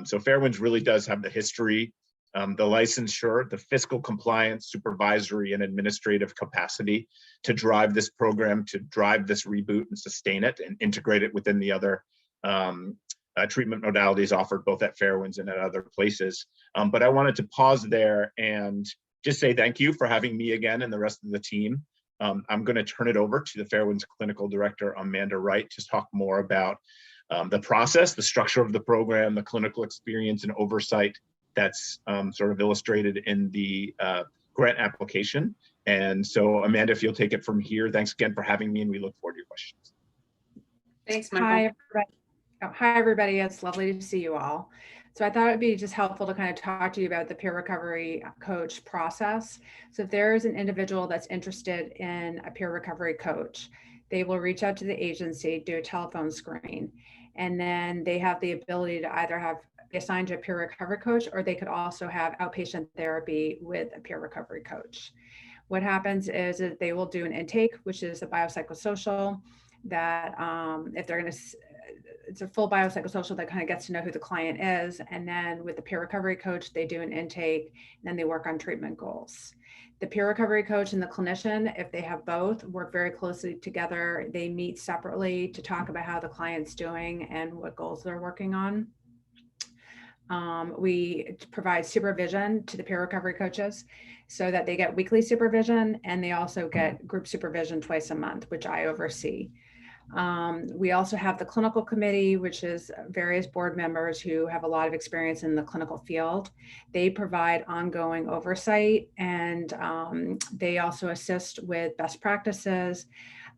So Fairwinds really does have the history, the licensure, the fiscal compliance, supervisory, and administrative capacity to drive this program, to drive this reboot and sustain it and integrate it within the other treatment modalities offered both at Fairwinds and at other places. But I wanted to pause there and just say thank you for having me again and the rest of the team. I'm going to turn it over to the Fairwinds Clinical Director, Amanda Wright, to talk more about the process, the structure of the program, the clinical experience and oversight that's sort of illustrated in the grant application. And so Amanda, if you'll take it from here, thanks again for having me, and we look forward to your questions. Thanks, Michael. Hi, everybody. Hi, everybody. It's lovely to see you all. So I thought it'd be just helpful to kind of talk to you about the peer recovery coach process. So if there is an individual that's interested in a peer recovery coach, they will reach out to the agency, do a telephone screen, and then they have the ability to either be assigned to a peer recovery coach, or they could also have outpatient therapy with a peer recovery coach. What happens is that they will do an intake, which is a biopsychosocial that if they're going to, it's a full biopsychosocial that kind of gets to know who the client is. And then with the peer recovery coach, they do an intake, and then they work on treatment goals. The peer recovery coach and the clinician, if they have both, work very closely together. They meet separately to talk about how the client's doing and what goals they're working on. We provide supervision to the peer recovery coaches so that they get weekly supervision, and they also get group supervision twice a month, which I oversee. We also have the clinical committee, which is various board members who have a lot of experience in the clinical field. They provide ongoing oversight, and they also assist with best practices.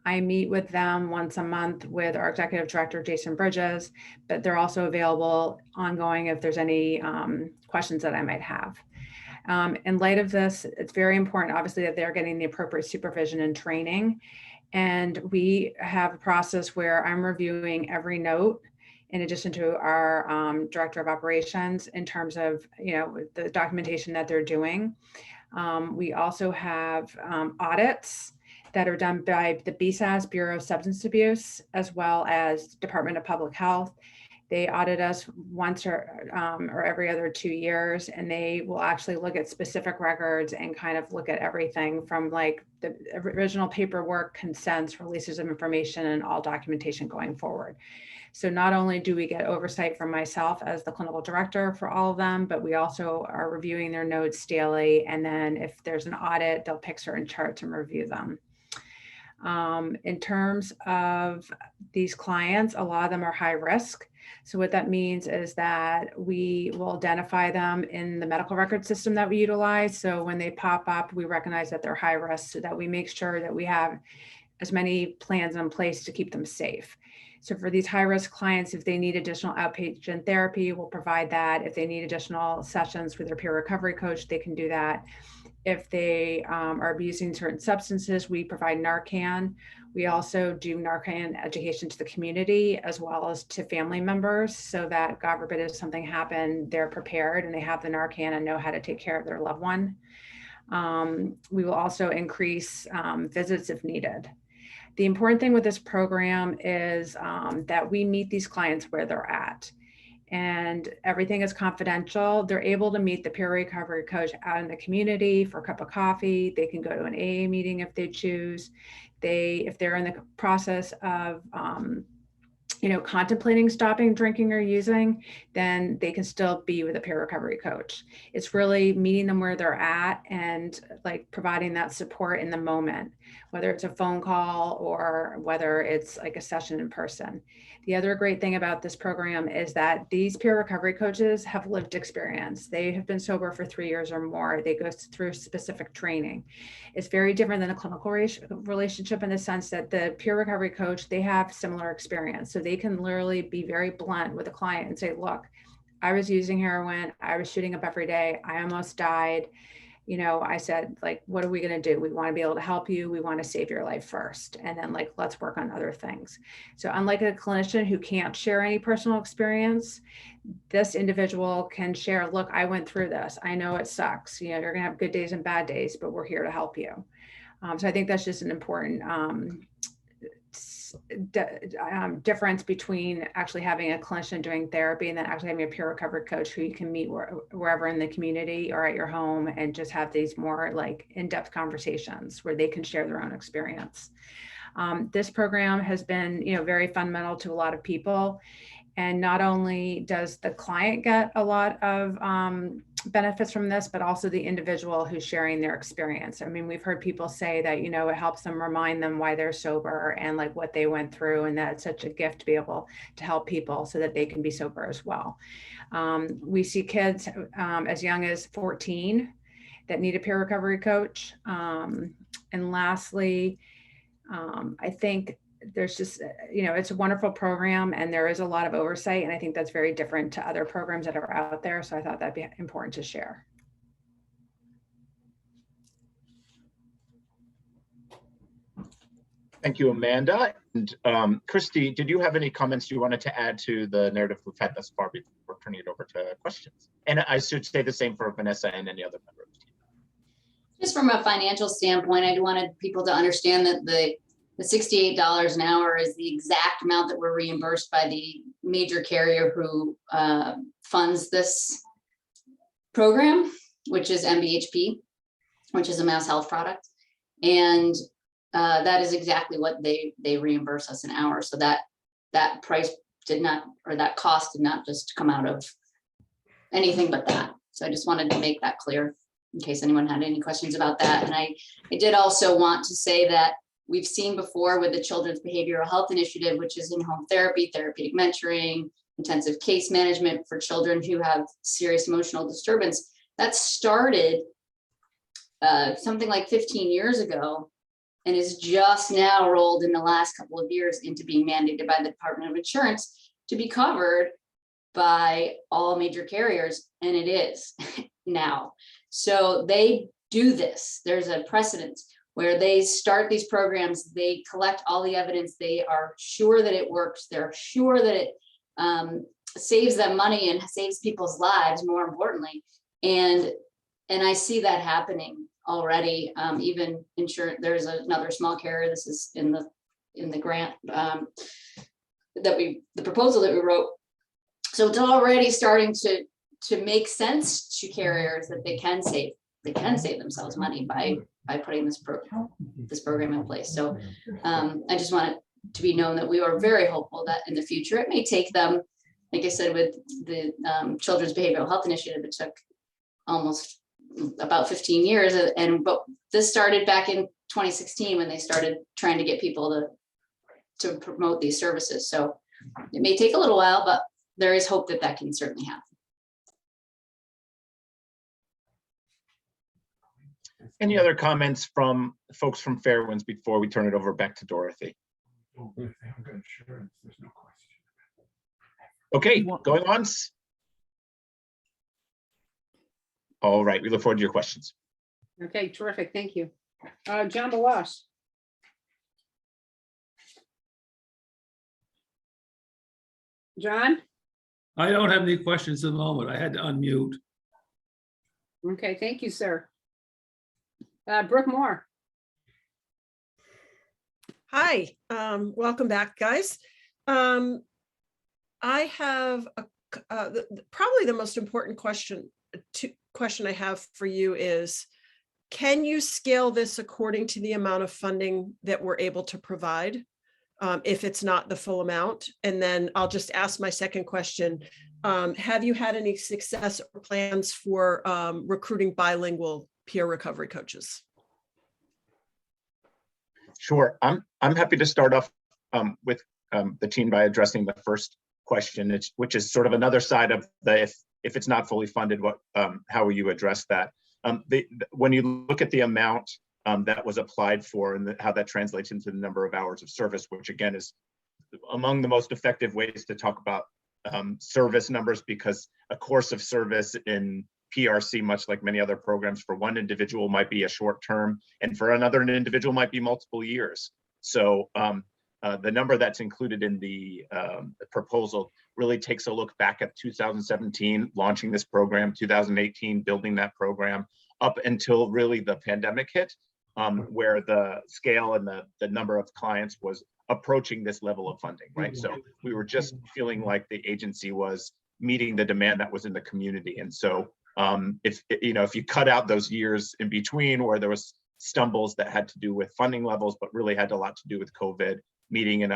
I meet with them once a month with our executive director, Jason Bridges, but they're also available ongoing if there's any questions that I might have. In light of this, it's very important, obviously, that they're getting the appropriate supervision and training. And we have a process where I'm reviewing every note in addition to our director of operations in terms of, you know, the documentation that they're doing. We also have audits that are done by the BSAS, Bureau of Substance Abuse, as well as Department of Public Health. They audit us once or every other 2 years, and they will actually look at specific records and kind of look at everything from like the original paperwork, consents, releases of information, and all documentation going forward. So not only do we get oversight from myself as the clinical director for all of them, but we also are reviewing their notes daily. And then if there's an audit, they'll pick certain charts and review them. In terms of these clients, a lot of them are high risk. So what that means is that we will identify them in the medical record system that we utilize. So when they pop up, we recognize that they're high risk so that we make sure that we have as many plans in place to keep them safe. So for these high risk clients, if they need additional outpatient therapy, we'll provide that. If they need additional sessions with their peer recovery coach, they can do that. If they are abusing certain substances, we provide Narcan. We also do Narcan education to the community as well as to family members so that God forbid if something happened, they're prepared and they have the Narcan and know how to take care of their loved one. We will also increase visits if needed. The important thing with this program is that we meet these clients where they're at. And everything is confidential. They're able to meet the peer recovery coach out in the community for a cup of coffee. They can go to an AA meeting if they choose. If they're in the process of contemplating stopping drinking or using, then they can still be with a peer recovery coach. It's really meeting them where they're at and like providing that support in the moment, whether it's a phone call or whether it's like a session in person. The other great thing about this program is that these peer recovery coaches have lived experience. They have been sober for 3 years or more. They go through specific training. It's very different than a clinical relationship in the sense that the peer recovery coach, they have similar experience. So they can literally be very blunt with a client and say, look, I was using heroin. I was shooting up every day. I almost died. I said, like, what are we going to do? We want to be able to help you. We want to save your life first. And then let's work on other things. So unlike a clinician who can't share any personal experience, this individual can share, look, I went through this. I know it sucks. You're going to have good days and bad days, but we're here to help you. So I think that's just an important difference between actually having a clinician doing therapy and then actually having a peer recovery coach who you can meet wherever in the community or at your home and just have these more like in-depth conversations where they can share their own experience. This program has been, very fundamental to a lot of people. And not only does the client get a lot of benefits from this, but also the individual who's sharing their experience. I mean, we've heard people say that, it helps them remind them why they're sober and like what they went through. And that it's such a gift to be able to help people so that they can be sober as well. We see kids as young as 14 that need a peer recovery coach. And lastly, I think there's just, it's a wonderful program and there is a lot of oversight. And I think that's very different to other programs that are out there. So I thought that'd be important to share. Thank you, Amanda. And Christy, did you have any comments you wanted to add to the narrative we've had thus far before turning it over to questions? And I should say the same for Vanessa and any other member of the team. Just from a financial standpoint, I wanted people to understand that the $68 an hour is the exact amount that we're reimbursed by the major carrier who funds this program, which is MBHP, which is a mass health product. And that is exactly what they reimburse us an hour. So that price did not, or that cost did not just come out of anything but that. So I just wanted to make that clear in case anyone had any questions about that. And I did also want to say that we've seen before with the Children's Behavioral Health Initiative, which is in-home therapy, therapeutic mentoring, intensive case management for children who have serious emotional disturbance. That started something like 15 years ago and is just now rolled in the last couple of years into being mandated by the Department of Insurance to be covered by all major carriers, and it is now. So they do this. There's a precedent where they start these programs, they collect all the evidence, they are sure that it works, they're sure that it saves them money and saves people's lives, more importantly. And I see that happening already. Even insurance, there's another small carrier, this is in the grant the proposal that we wrote. So it's already starting to make sense to carriers that they can save themselves money by putting this program in place. So I just want to be known that we are very hopeful that in the future, it may take them, like I said, with the Children's Behavioral Health Initiative, it took almost about 15 years. But this started back in 2016 when they started trying to get people to promote these services. So it may take a little while, but there is hope that that can certainly happen. Any other comments from folks from Fairwinds before we turn it over back to Dorothy? Okay, going once. All right, we look forward to your questions. Okay, terrific. Thank you. John Balash. John? I don't have any questions at the moment. I had to unmute. Okay, thank you, sir. Brooke Moore. Hi, welcome back, guys. I have probably the most important question I have for you is, can you scale this according to the amount of funding that we're able to provide, if it's not the full amount? And then I'll just ask my second question. Have you had any success or plans for recruiting bilingual peer recovery coaches? Sure, I'm happy to start off with the team by addressing the first question, which is sort of another side of the if it's not fully funded, what how will you address that? When you look at the amount that was applied for and how that translates into the number of hours of service, which again is among the most effective ways to talk about service numbers, because a course of service in PRC, much like many other programs, for one individual might be a short term, and for another individual might be multiple years. So the number that's included in the proposal really takes a look back at 2017, launching this program, 2018, building that program, up until really the pandemic hit, where the scale and the number of clients was approaching this level of funding, right? So we were just feeling like the agency was meeting the demand that was in the community. And so if you cut out those years in between where there was stumbles that had to do with funding levels, but really had a lot to do with COVID, meeting and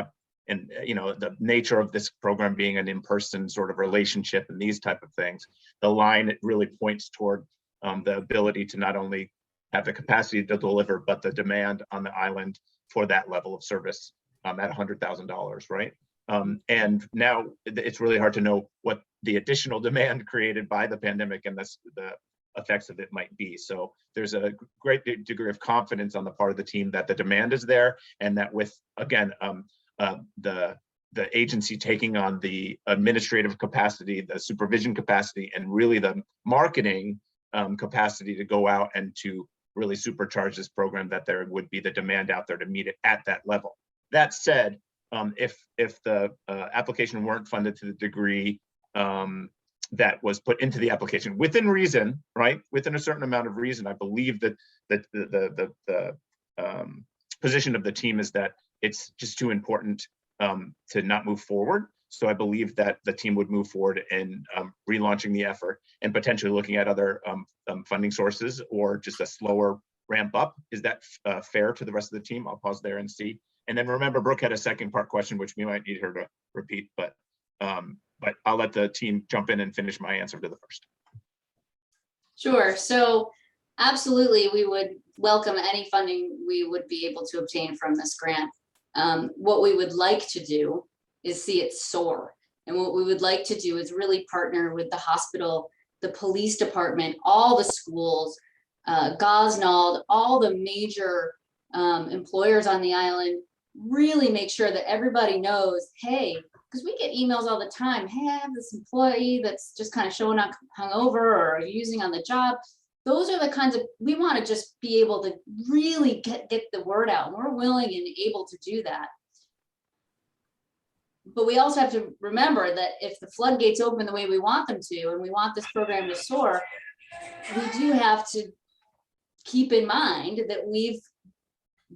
the nature of this program being an in-person sort of relationship and these type of things, the line, it really points toward the ability to not only have the capacity to deliver, but the demand on the island for that level of service at $100,000, right? And now it's really hard to know what the additional demand created by the pandemic and the effects of it might be. So there's a great degree of confidence on the part of the team that the demand is there, and that with, again, the agency taking on the administrative capacity, the supervision capacity, and really the marketing capacity to go out and to really supercharge this program, that there would be the demand out there to meet it at that level. That said, if the application weren't funded to the degree that was put into the application within reason, right? Within a certain amount of reason, I believe that the position of the team is that it's just too important to not move forward. So I believe that the team would move forward in relaunching the effort and potentially looking at other funding sources or just a slower ramp up. Is that fair to the rest of the team? I'll pause there and see. And then remember, Brooke had a second part question, which we might need her to repeat, but I'll let the team jump in and finish my answer to the first. Sure. So absolutely, we would welcome any funding we would be able to obtain from this grant. What we would like to do is see it soar. And what we would like to do is really partner with the hospital, the police department, all the schools, Gosnold, all the major employers on the island, really make sure that everybody knows, hey, because we get emails all the time, hey, I have this employee that's just kind of showing up hungover or using on the job. Those are the kinds of, we want to just be able to really get the word out. And we're willing and able to do that. But we also have to remember that if the floodgates open the way we want them to, and we want this program to soar, we do have to keep in mind that we've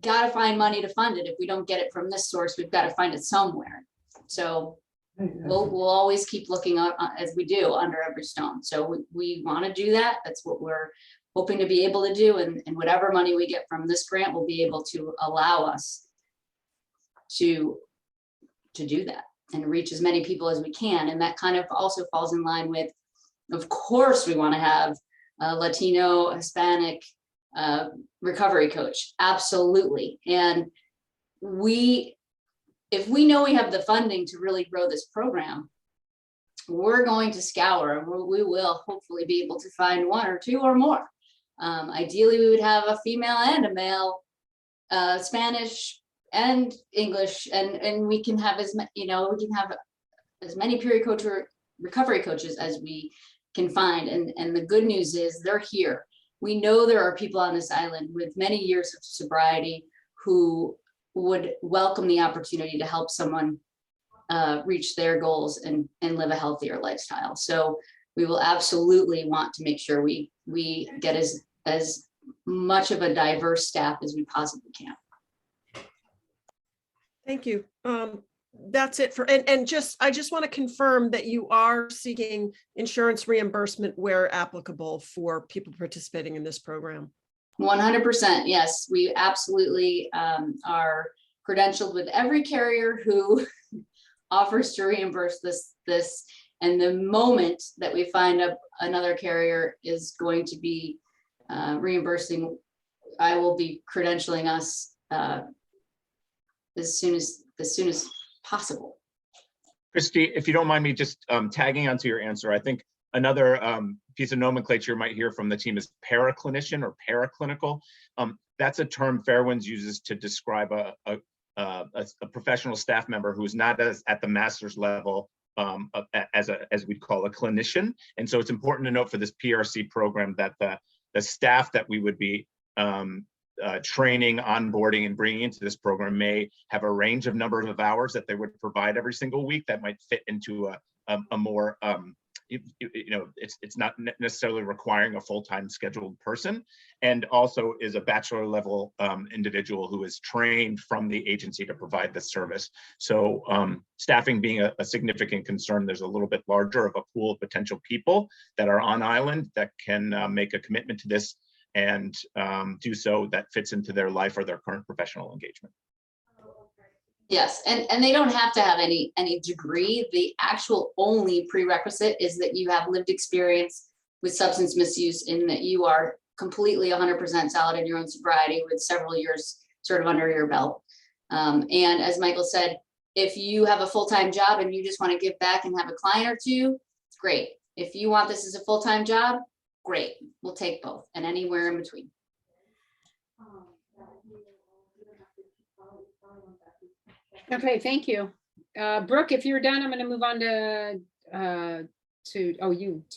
got to find money to fund it. If we don't get it from this source, we've got to find it somewhere. So we'll always keep looking up, as we do, under every stone. So we want to do that. That's what we're hoping to be able to do. And whatever money we get from this grant will be able to allow us to do that and reach as many people as we can. And that kind of also falls in line with, of course, we want to have a Latino, Hispanic recovery coach. Absolutely. And if we know we have the funding to really grow this program, we're going to scour, and we will hopefully be able to find one or two or more. Ideally, we would have a female and a male, Spanish and English, and we can have we can have as many period coach or recovery coaches as we can find. And the good news is they're here. We know there are people on this island with many years of sobriety who would welcome the opportunity to help someone reach their goals and live a healthier lifestyle. So we will absolutely want to make sure we get as much of a diverse staff as we possibly can. Thank you. That's it for, and I just want to confirm that you are seeking insurance reimbursement where applicable for people participating in this program. 100%. Yes, we absolutely are credentialed with every carrier who offers to reimburse this. And the moment that we find another carrier is going to be reimbursing, I will be credentialing us as soon as possible. Christy, if you don't mind me just tagging onto your answer, I think another piece of nomenclature you might hear from the team is paraclinician or paraclinical. That's a term Fairwinds uses to describe a professional staff member who is not at the master's level as we'd call a clinician. And so it's important to note for this PRC program that the staff that we would be training, onboarding, and bringing into this program may have a range of numbers of hours that they would provide every single week that might fit into a more, it's not necessarily requiring a full-time scheduled person, and also is a bachelor level individual who is trained from the agency to provide the service. So staffing being a significant concern, there's a little bit larger of a pool of potential people that are on island that can make a commitment to this and do so that fits into their life or their current professional engagement. Yes, and they don't have to have any degree. The actual only prerequisite is that you have lived experience with substance misuse, in that you are completely 100% solid in your own sobriety with several years sort of under your belt. And as Michael said, if you have a full-time job and you just want to give back and have a client or two, great. If you want this as a full-time job, great. We'll take both and anywhere in between. Okay, thank you. Brooke, if you're done, I'm going to move on to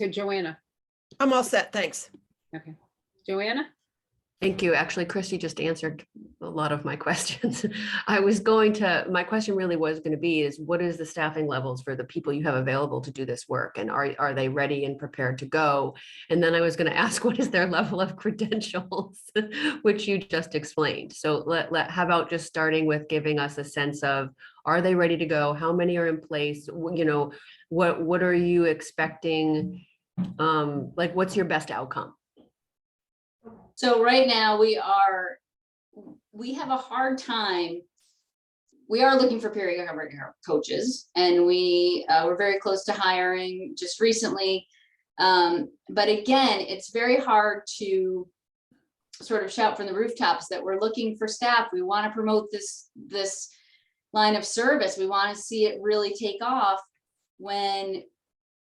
Joanna. I'm all set, thanks. Okay, Joanna? Thank you. Actually, Christy just answered a lot of my questions. My question really was going to be is, what is the staffing levels for the people you have available to do this work? And are they ready and prepared to go? And then I was going to ask, what is their level of credentials, which you just explained. So how about just starting with giving us a sense of, are they ready to go? How many are in place? You know, what are you expecting? What's your best outcome? So right now we have a hard time. We are looking for period recovery coaches, and we're very close to hiring just recently. But again, it's very hard to sort of shout from the rooftops that we're looking for staff. We want to promote this line of service. We want to see it really take off, when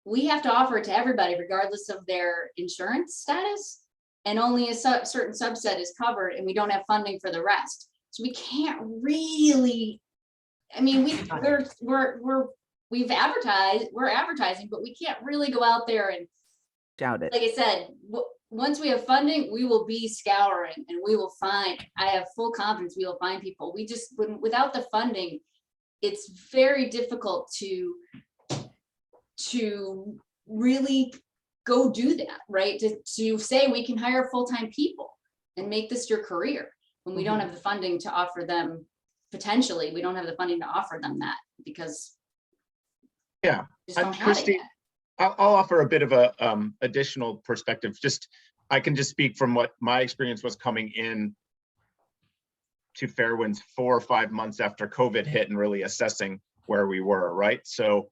we have to offer it to everybody regardless of their insurance status. And only a certain subset is covered, and we don't have funding for the rest. So we can't really, I mean, we're advertising, but we can't really go out there and doubt it. Like I said, once we have funding, we will be scouring, and we will find, I have full confidence we will find people. Without the funding, it's very difficult to really go do that, right? To say we can hire full-time people and make this your career, when we don't have the funding to offer them. Potentially, we don't have the funding to offer them that, because yeah, we just don't have Christy, it yet. I'll offer a bit of a additional perspective. I can just speak from what my experience was coming in to Fairwinds 4 or 5 months after COVID hit and really assessing where we were, right? So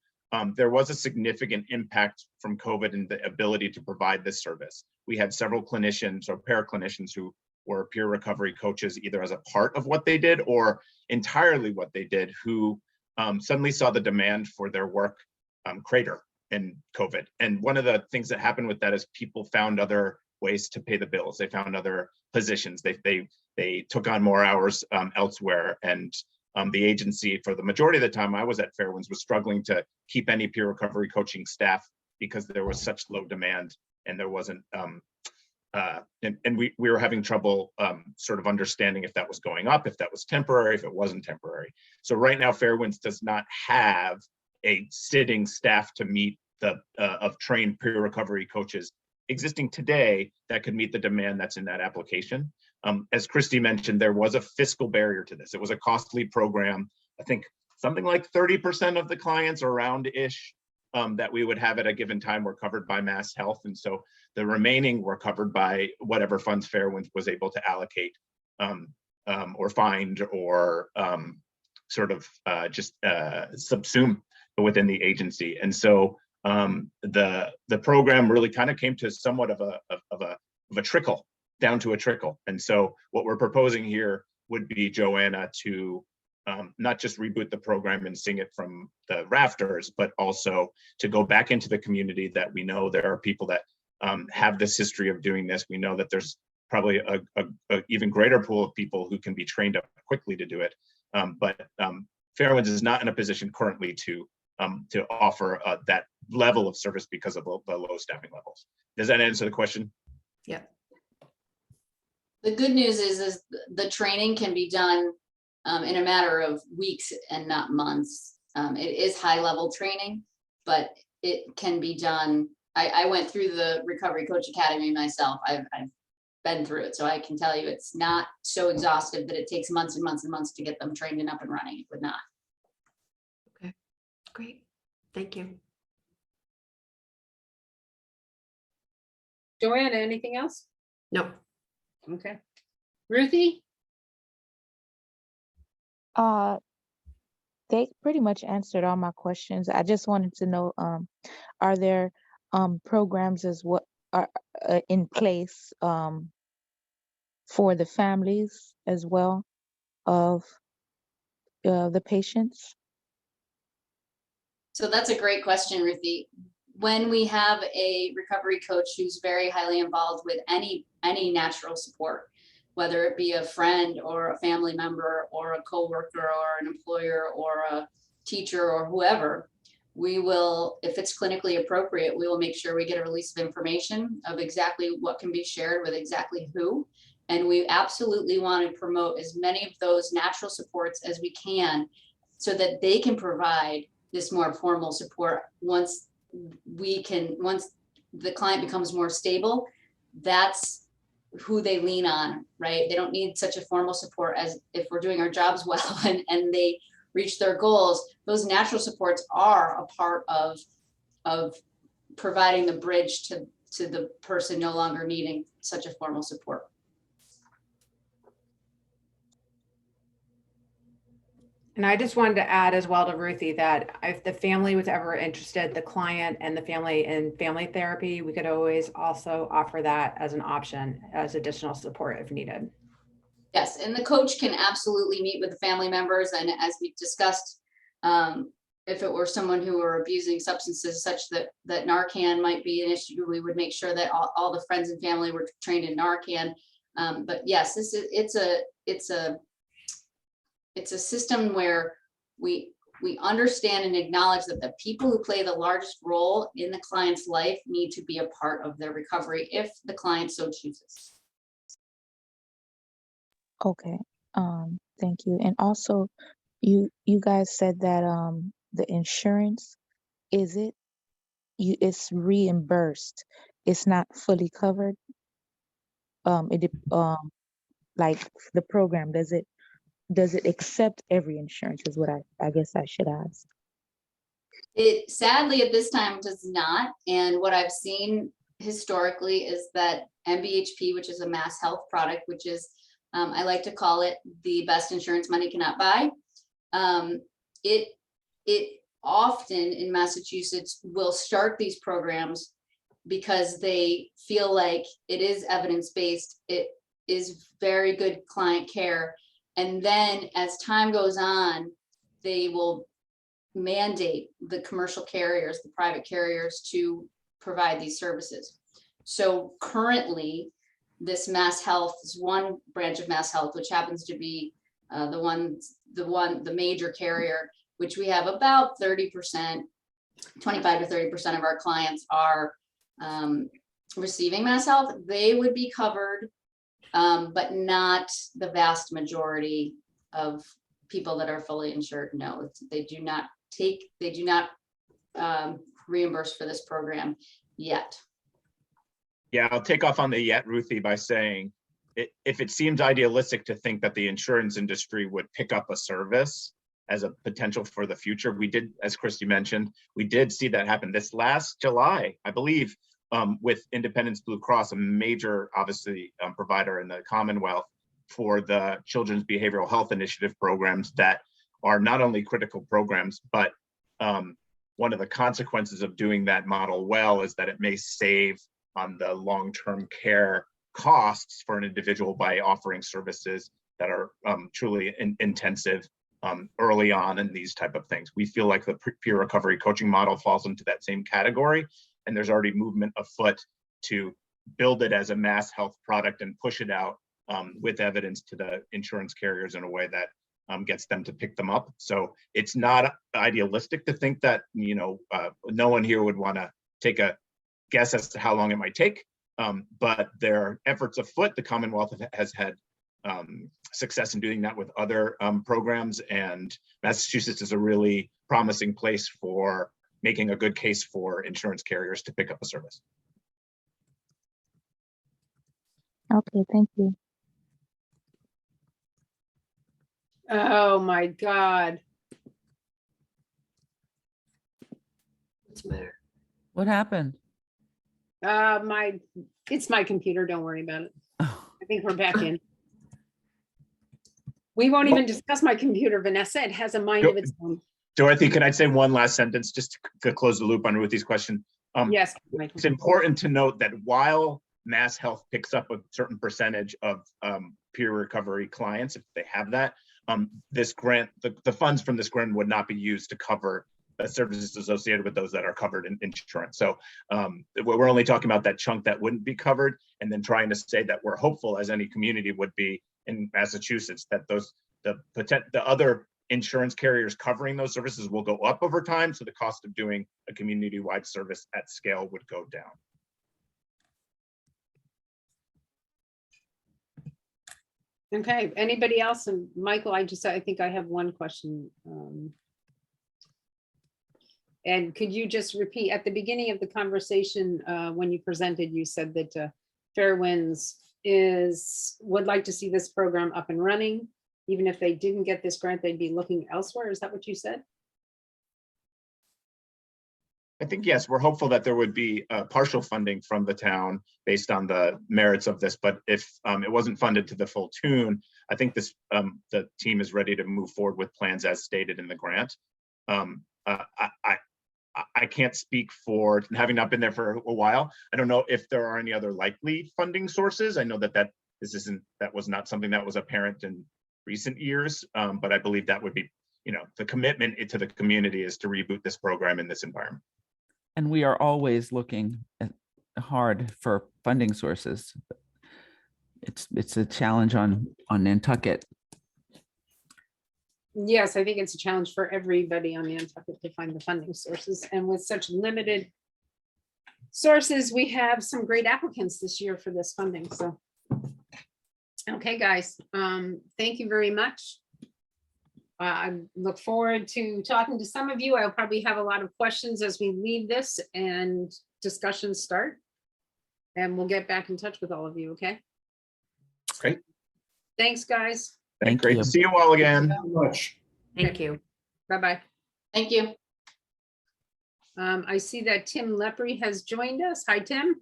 there was a significant impact from COVID and the ability to provide this service. We had several clinicians or paraclinicians who were peer recovery coaches, either as a part of what they did or entirely what they did, who suddenly saw the demand for their work crater in COVID. And one of the things that happened with that is people found other ways to pay the bills. They found other positions. They took on more hours elsewhere. And the agency, for the majority of the time I was at Fairwinds, was struggling to keep any peer recovery coaching staff because there was such low demand, and there wasn't, and we were having trouble sort of understanding if that was going up, if that was temporary, if it wasn't temporary. So right now, Fairwinds does not have a sitting staff to meet the of trained peer recovery coaches existing today that could meet the demand that's in that application. As Christy mentioned, there was a fiscal barrier to this. It was a costly program. I think something like 30% of the clients, around-ish, that we would have at a given time were covered by Mass Health. And so the remaining were covered by whatever funds Fairwinds was able to allocate or find or sort of just subsume within the agency. And so the program really kind of came to somewhat of a trickle, down to a trickle. And so what we're proposing here would be, Joanna, to not just reboot the program and sing it from the rafters, but also to go back into the community that we know there are people that have this history of doing this. We know that there's probably a even greater pool of people who can be trained up quickly to do it. But Fairwinds is not in a position currently to offer that level of service because of the low staffing levels. Does that answer the question? Yeah. The good news is the training can be done in a matter of weeks and not months. It is high level training, but it can be done. I went through the Recovery Coach Academy myself. I've been through it, so I can tell you it's not so exhaustive that it takes months and months and months to get them trained and up and running. It would not. Okay, great. Thank you. Joanna, anything else? No. Okay. Ruthie? They pretty much answered all my questions. I just wanted to know, are there programs as what are in place for the families as well of the patients? So that's a great question, Ruthie. When we have a recovery coach who's very highly involved with any natural support, whether it be a friend or a family member or a coworker or an employer or a teacher or whoever, we will, if it's clinically appropriate, we will make sure we get a release of information of exactly what can be shared with exactly who. And we absolutely want to promote as many of those natural supports as we can so that they can provide this more formal support once the client becomes more stable. That's who they lean on, right? They don't need such a formal support as if we're doing our jobs well and they reach their goals. Those natural supports are a part of providing the bridge to the person no longer needing such a formal support. And I just wanted to add as well to Ruthie that if the family was ever interested, the client and the family in family therapy, we could always also offer that as an option as additional support if needed. Yes, and the coach can absolutely meet with the family members. And as we discussed, if it were someone who were abusing substances such that Narcan might be an issue, we would make sure that all the friends and family were trained in Narcan. But yes, it's a system where we understand and acknowledge that the people who play the largest role in the client's life need to be a part of their recovery if the client so chooses. Okay, thank you. And also, you guys said that the insurance, it's reimbursed. It's not fully covered. Like the program, does it accept every insurance is what I guess I should ask. It sadly at this time does not. And what I've seen historically is that MBHP, which is a Mass Health product, which is I like to call it the best insurance money cannot buy. It often in Massachusetts will start these programs because they feel like it is evidence-based, it is very good client care. And then as time goes on, they will mandate the commercial carriers, the private carriers to provide these services. So currently, this Mass Health is one branch of Mass Health, which happens to be the major carrier, which we have about 30%, 25 to 30% of our clients are receiving Mass Health. They would be covered, but not the vast majority of people that are fully insured. No, they do not reimburse for this program yet. Yeah, I'll take off on the yet, Ruthie, by saying if it seems idealistic to think that the insurance industry would pick up a service as a potential for the future, we did, as Christy mentioned, we did see that happen this last July, I believe, with Independence Blue Cross, a major, obviously, provider in the Commonwealth for the Children's Behavioral Health Initiative programs that are not only critical programs, but one of the consequences of doing that model well is that it may save on the long-term care costs for an individual by offering services that are truly intensive early on in these type of things. We feel like the peer recovery coaching model falls into that same category, and there's already movement afoot to build it as a Mass Health product and push it out with evidence to the insurance carriers in a way that gets them to pick them up. So it's not idealistic to think that, no one here would want to take a guess as to how long it might take, but there are efforts afoot. The Commonwealth has had success in doing that with other programs, and Massachusetts is a really promising place for making a good case for insurance carriers to pick up a service. Okay, thank you. Oh my God. What's the matter? What happened? It's my computer. Don't worry about it. Oh, I think we're back in. We won't even discuss my computer, Vanessa. It has a mind of its own. Dorothy, can I say one last sentence just to close the loop on Ruthie's question? Yes. It's important to note that while Mass Health picks up a certain percentage of peer recovery clients, if they have that, this grant, the funds from this grant would not be used to cover services associated with those that are covered in insurance. So we're only talking about that chunk that wouldn't be covered, and then trying to say that we're hopeful, as any community would be in Massachusetts, that the other insurance carriers covering those services will go up over time. So the cost of doing a community-wide service at scale would go down. Okay, anybody else? And Michael, I think I have one question. And could you just repeat at the beginning of the conversation, when you presented, you said that Fairwinds would like to see this program up and running. Even if they didn't get this grant, they'd be looking elsewhere. Is that what you said? I think, yes, we're hopeful that there would be partial funding from the town based on the merits of this. But if it wasn't funded to the full tune, I think the team is ready to move forward with plans as stated in the grant. I can't speak for, having not been there for a while, I don't know if there are any other likely funding sources. I know that was not something that was apparent in recent years, but I believe that would be, the commitment to the community is to reboot this program in this environment. and we are always looking hard for funding sources. It's a challenge on Nantucket. Yes, I think it's a challenge for everybody on Nantucket to find the funding sources. And with such limited sources, we have some great applicants this year for this funding. So, okay, guys, thank you very much. I look forward to talking to some of you. I'll probably have a lot of questions as we leave this and discussions start. And we'll get back in touch with all of you, okay? Great. Thanks, guys. Great to see you all again. Much. Thank you. Bye-bye. Thank you. I see that Tim Lepre has joined us. Hi, Tim.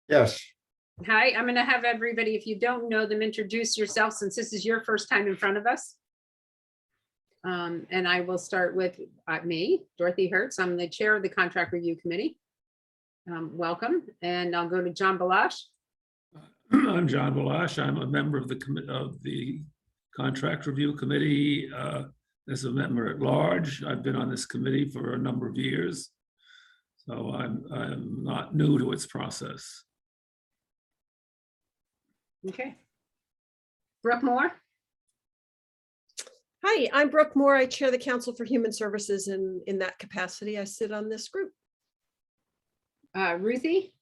Yes. Hi, I'm going to have everybody, if you don't know them, introduce yourself since this is your first time in front of us. And I will start with me, Dorothy Hertz. I'm the chair of the Contract Review Committee. Welcome. And I'll go to John Balash. I'm John Balash. I'm a member of the Contract Review Committee as a member at large. I've been on this committee for a number of years, so I'm not new to its process. Okay. Brooke Moore. Hi, I'm Brooke Moore. I chair the Council for Human Services, and in that capacity, I sit on this group. Ruthie.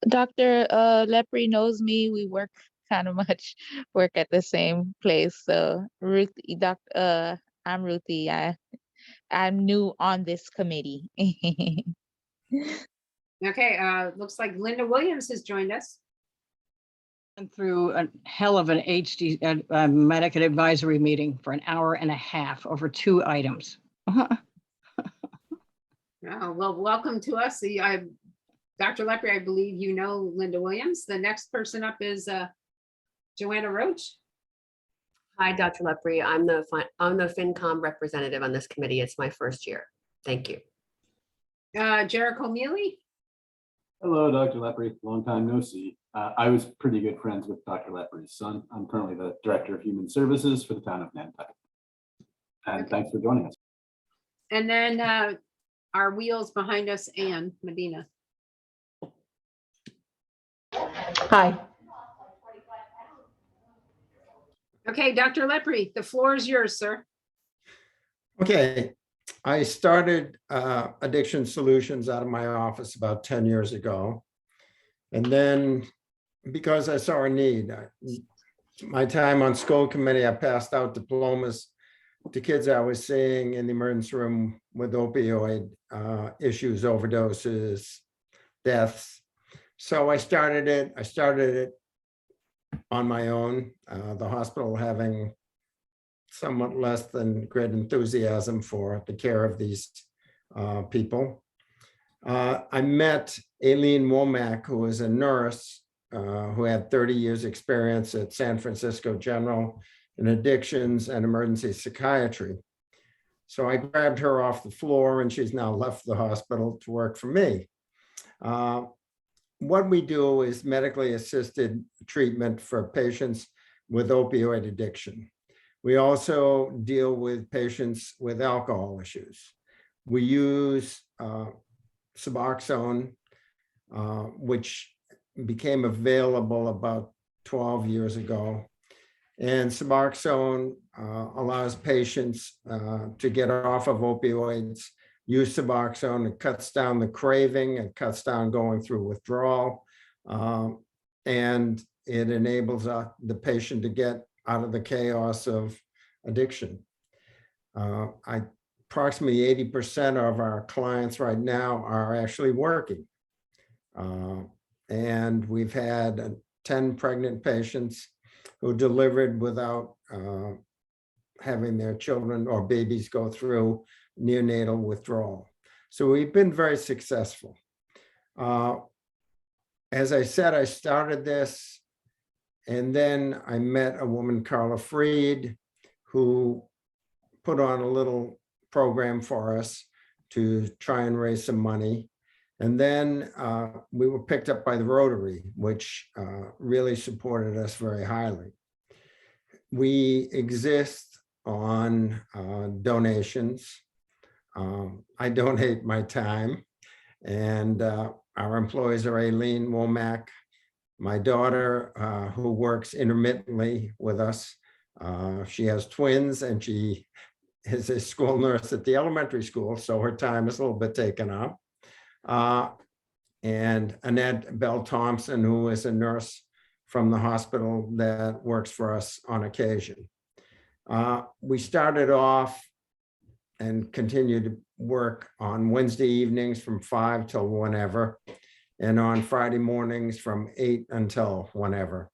Dr. Lepre knows me. We work kind of much work at the same place. So Ruthie, I'm Ruthie. I'm new on this committee. Okay, looks like Linda Williams has joined us. Went through a hell of an HD Medicaid advisory meeting for an hour and a half over 2 items. Oh, well, welcome to us. Dr. Lepre, I believe you know Linda Williams. The next person up is Joanna Roach. Hi, Dr. Lepre. I'm the FinCom representative on this committee. It's my first year. Thank you. Jericho Mealy. Hello, Dr. Lepre. Long time no see. I was pretty good friends with Dr. Lepre's son. I'm currently the Director of Human Services for the town of Nantucket. And thanks for joining us. And then our wheels behind us, Ann Medina. Hi. Okay, Dr. Lepre, the floor is yours, sir. Okay, I started Addiction Solutions out of my office about 10 years ago. And then because I saw a need, my time on school committee, I passed out diplomas to kids I was seeing in the emergency room with opioid issues, overdoses, deaths. So I started it on my own, the hospital having somewhat less than great enthusiasm for the care of these people. I met Aileen Womack, who was a nurse who had 30 years experience at San Francisco General in addictions and emergency psychiatry. So I grabbed her off the floor, and she's now left the hospital to work for me. What we do is medically assisted treatment for patients with opioid addiction. We also deal with patients with alcohol issues. We use Suboxone, which became available about 12 years ago. And Suboxone allows patients to get off of opioids, use Suboxone. It cuts down the craving, it cuts down going through withdrawal, and it enables the patient to get out of the chaos of addiction. Approximately 80% of our clients right now are actually working. And we've had 10 pregnant patients who delivered without having their children or babies go through neonatal withdrawal. So we've been very successful. As I said, I started this, and then I met a woman, Carla Freed, who put on a little program for us to try and raise some money. And then we were picked up by the Rotary, which really supported us very highly. We exist on donations. I donate my time, and our employees are Aileen Womack, my daughter, who works intermittently with us. She has twins, and she is a school nurse at the elementary school, so her time is a little bit taken up. And Annette Bell Thompson, who is a nurse from the hospital that works for us on occasion. We started off and continue to work on Wednesday evenings from 5 till whenever, and on Friday mornings from 8 until whenever.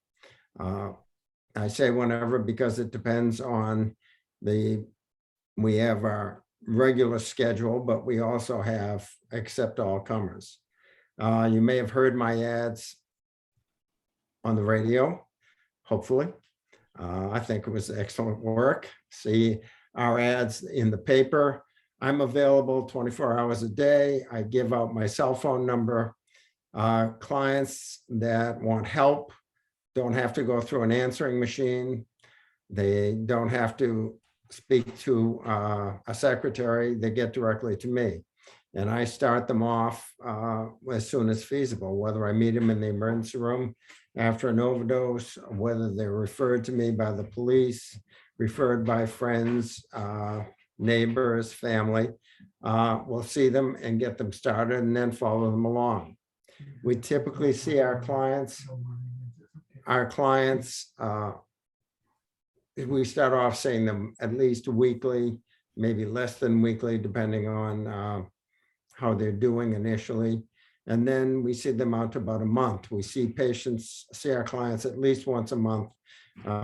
I say whenever because it depends on we have our regular schedule, but we also have accept all comers. You may have heard my ads on the radio, hopefully. I think it was excellent work. See our ads in the paper. I'm available 24 hours a day. I give out my cell phone number. Clients that want help don't have to go through an answering machine. They don't have to speak to a secretary. They get directly to me. And I start them off as soon as feasible, whether I meet them in the emergency room after an overdose, whether they're referred to me by the police, referred by friends, neighbors, family. We'll see them and get them started and then follow them along. We typically see our clients, we start off seeing them at least weekly, maybe less than weekly, depending on how they're doing initially. And then we see them out to about a month. We see our clients at least once a month.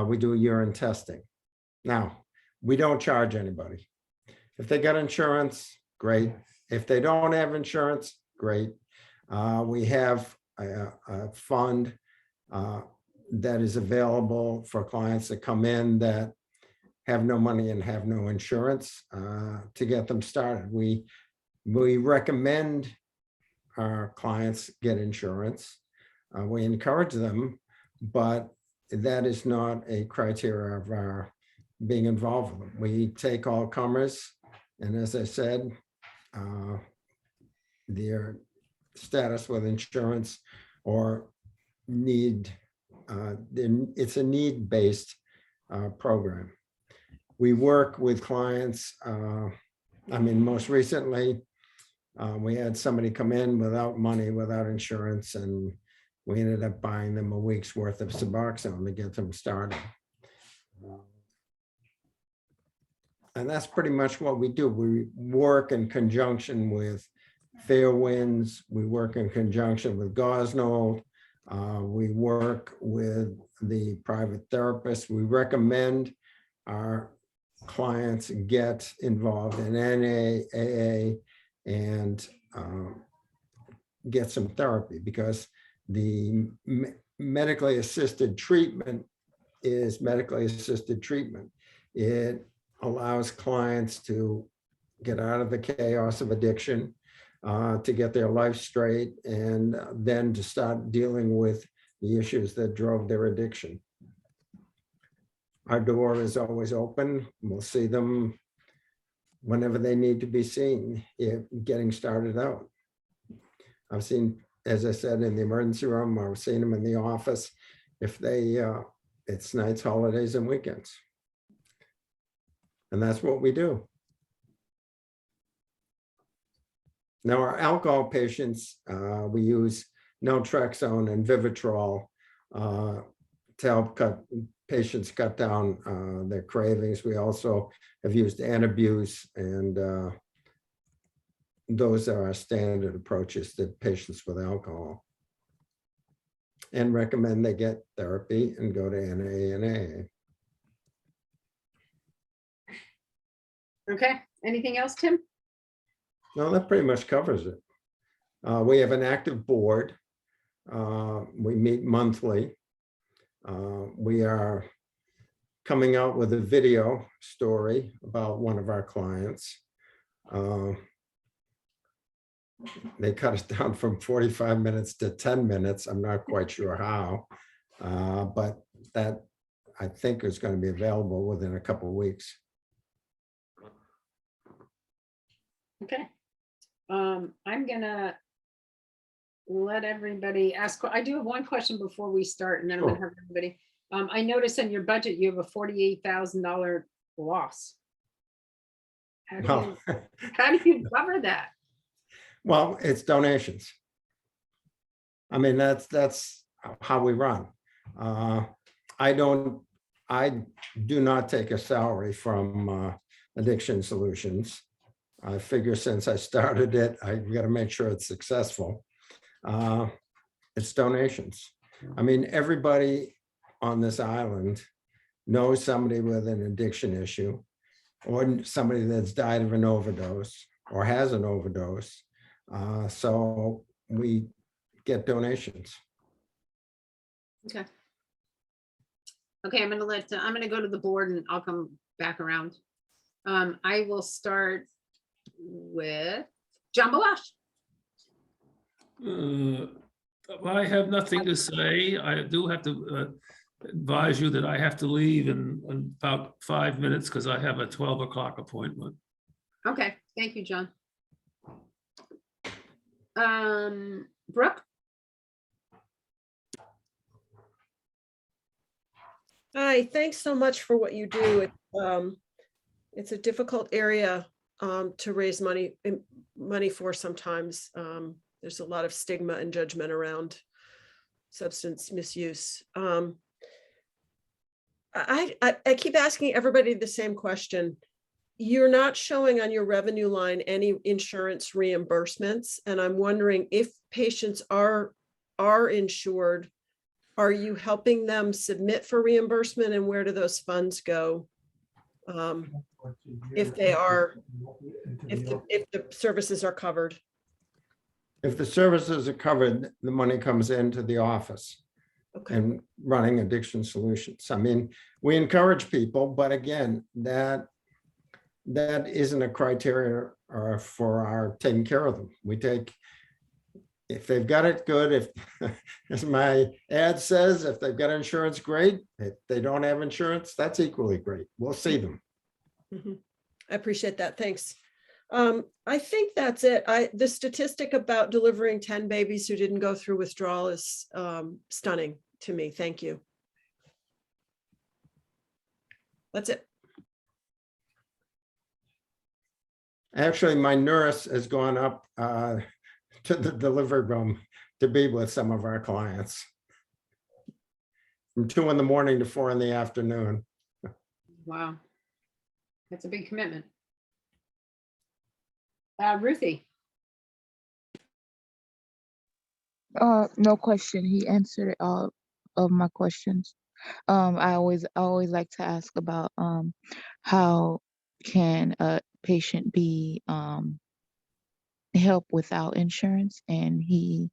We do urine testing. Now, we don't charge anybody. If they got insurance, great. If they don't have insurance, great. We have a fund that is available for clients that come in that have no money and have no insurance to get them started. We recommend our clients get insurance. We encourage them, but that is not a criteria of our being involved with them. We take all comers, and as I said, their status with insurance or need, it's a need-based program. We work with clients. Most recently, we had somebody come in without money, without insurance, and we ended up buying them a week's worth of Suboxone to get them started. And that's pretty much what we do. We work in conjunction with Fairwinds. We work in conjunction with Gosnold. We work with the private therapists. We recommend our clients get involved in NA, AA, and get some therapy, because the medically assisted treatment is medically assisted treatment. It allows clients to get out of the chaos of addiction, to get their life straight, and then to start dealing with the issues that drove their addiction. Our door is always open. We'll see them whenever they need to be seen, getting started out. I've seen, as I said, in the emergency room, I've seen them in the office, if they, it's nights, holidays, and weekends. And that's what we do. Now, our alcohol patients, we use naltrexone and Vivitrol to help patients cut down their cravings. We also have used Antabuse, and those are our standard approaches to patients with alcohol. And recommend they get therapy and go to NA and AA. Okay, anything else, Tim? No, that pretty much covers it. We have an active board. We meet monthly. We are coming out with a video story about one of our clients. They cut us down from 45 minutes to 10 minutes. I'm not quite sure how, but that I think is going to be available within a couple of weeks. Okay. I'm gonna let everybody ask. I do have one question before we start, and then I'm gonna have everybody. I noticed in your budget, you have a $48,000 loss. How do you cover that? Well, it's donations. I mean, that's how we run. I do not take a salary from Addiction Solutions. I figure since I started it, I've got to make sure it's successful. It's donations. I mean, everybody on this island knows somebody with an addiction issue, or somebody that's died of an overdose or has an overdose. So we get donations. Okay. Okay, I'm gonna go to the board and I'll come back around. I will start with John Balash. I have nothing to say. I do have to advise you that I have to leave in about 5 minutes because I have a 12 o'clock appointment. Okay, thank you, John. Brooke? Hi, thanks so much for what you do. It's a difficult area to raise money for sometimes. There's a lot of stigma and judgment around substance misuse. I keep asking everybody the same question. You're not showing on your revenue line any insurance reimbursements, and I'm wondering if patients are insured, are you helping them submit for reimbursement, and where do those funds go? If they are, if the services are covered. If the services are covered, the money comes into the office. Okay. And running addiction solutions. I mean, we encourage people, but again, that isn't a criteria for our taking care of them. We take, if they've got it, good. If, as my ad says, if they've got insurance, great. If they don't have insurance, that's equally great. We'll see them. Mm-hmm. I appreciate that. Thanks. I think that's it. The statistic about delivering 10 babies who didn't go through withdrawal is stunning to me. Thank you. That's it. Actually, my nurse has gone up to the delivery room to be with some of our clients from 2 in the morning to 4 in the afternoon. Wow. That's a big commitment. Ruthie. No question. He answered all of my questions. I always like to ask about how can a patient be helped without insurance, and he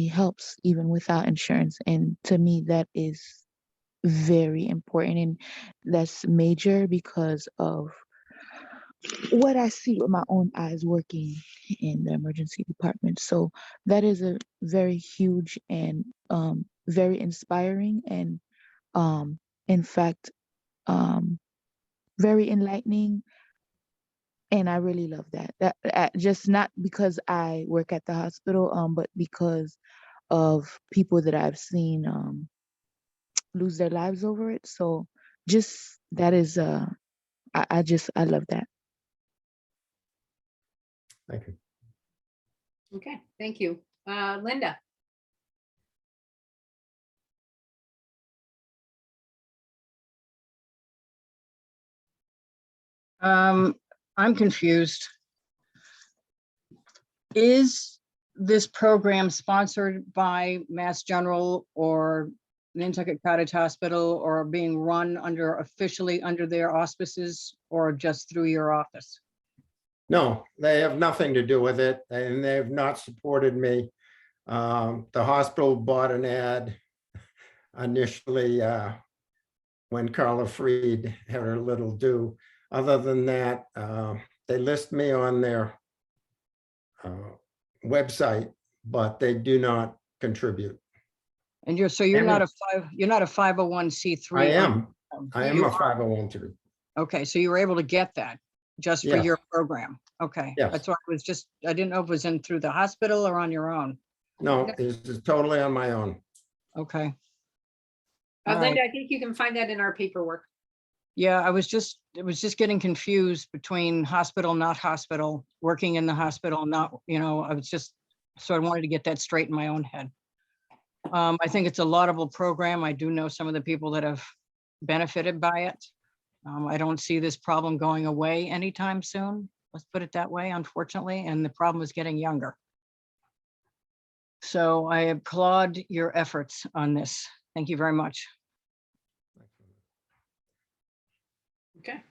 helps even without insurance, and to me that is very important, and that's major because of what I see with my own eyes working in the emergency department. So that is a very huge and very inspiring and in fact very enlightening. And I really love that. Just not because I work at the hospital, but because of people that I've seen lose their lives over it. So just that is I love that. Thank you. Okay, thank you. Linda. I'm confused. Is this program sponsored by Mass General or Nantucket Cottage Hospital, or being run officially under their auspices, or just through your office? No, they have nothing to do with it, and they have not supported me. The hospital bought an ad initially when Carla Freed had her little due. Other than that, they list me on their website, but they do not contribute. And you're not a 501c3. I am a You are? 501(c)(3). Okay, so you were able to get that just for Yes. your program. Okay, Yes. that's why I didn't know if it was in through the hospital or on your own. No, it's totally on my own. Okay. All Linda, right. I think you can find that in our paperwork. Yeah, it was just getting confused between hospital, not hospital, working in the hospital, not, I was just sort of wanted to get that straight in my own head. I think it's a laudable program. I do know some of the people that have benefited by it. I don't see this problem going away anytime soon. Let's put it that way, unfortunately, and the problem is getting younger. So I applaud your efforts on this. Thank you very much. Okay.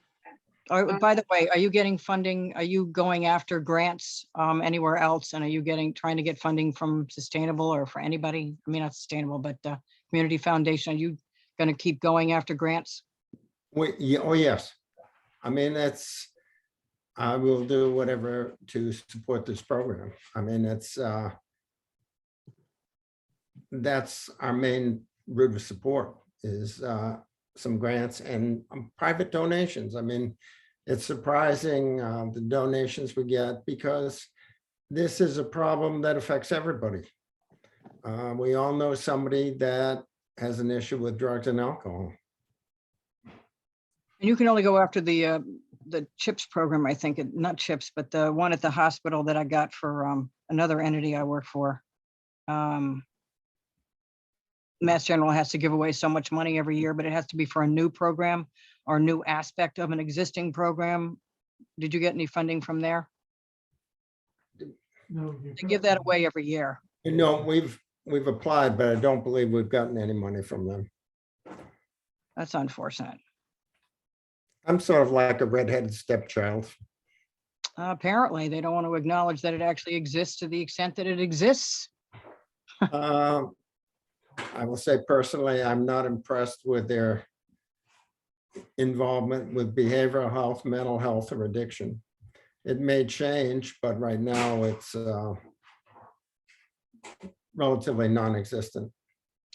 By the way, are you getting funding? Are you going after grants anywhere else? And are you trying to get funding from Sustainable or for anybody? I mean, not Sustainable, but Community Foundation. Are you going to keep going after grants? Oh, yes. I mean, I will do whatever to support this program. I mean, that's our main route of support is some grants and private donations. I mean, it's surprising the donations we get because this is a problem that affects everybody. We all know somebody that has an issue with drugs and alcohol. And you can only go after the CHIPS program, I think, not CHIPS, but the one at the hospital that I got for another entity I work for. Mass General has to give away so much money every year, but it has to be for a new program or new aspect of an existing program. Did you get any funding from there? No. They give that away every year. No, we've applied, but I don't believe we've gotten any money from them. That's unfortunate. I'm sort of like a redheaded stepchild. Apparently, they don't want to acknowledge that it actually exists to the extent that it exists. I will say personally, I'm not impressed with their involvement with behavioral health, mental health, or addiction. It may change, but right now it's relatively non-existent.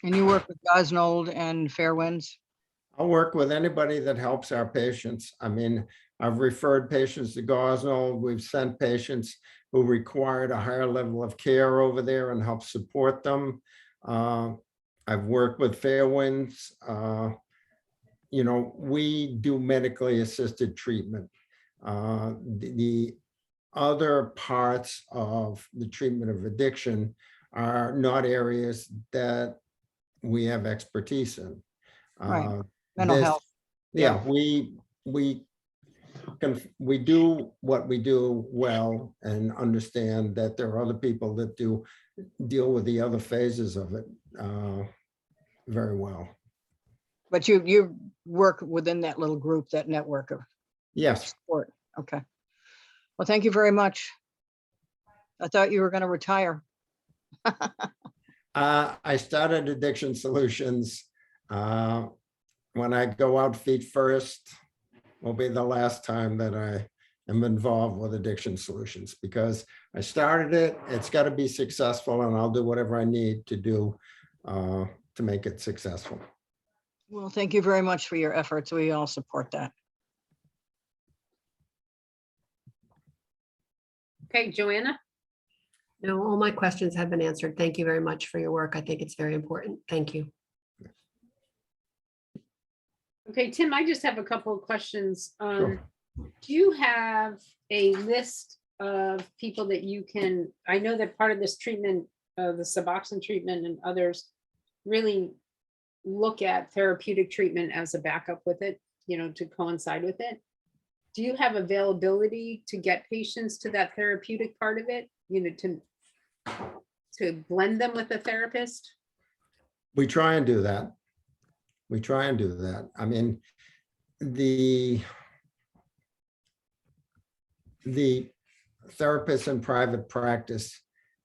And you work with Gosnold and Fairwinds? I'll work with anybody that helps our patients. I mean, I've referred patients to Gosnold. We've sent patients who required a higher level of care over there and help support them. I've worked with Fairwinds. You know, we do medically assisted treatment. The other parts of the treatment of addiction are not areas that we have expertise in. Right. Mental health. Yeah, we do what we do well and understand that there are other people that deal with the other phases of it very well. But you work within that little group, that network of Yes. support. Okay. Well, thank you very much. I thought you were going to retire. I started Addiction Solutions. When I go out feet first will be the last time that I am involved with Addiction Solutions because I started it. It's got to be successful, and I'll do whatever I need to do to make it successful. Well, thank you very much for your efforts. We all support that. Okay, Joanna? No, all my questions have been answered. Thank you very much for your work. I think it's very important. Thank you. Okay, Tim, I just have a couple of questions. Sure. Do you have a list of people that you can, I know that part of this treatment, the Suboxone treatment and others really look at therapeutic treatment as a backup with it, you know, to coincide with it. Do you have availability to get patients to that therapeutic part of it, you know, to blend them with a therapist? We try and do that. I mean, the therapists in private practice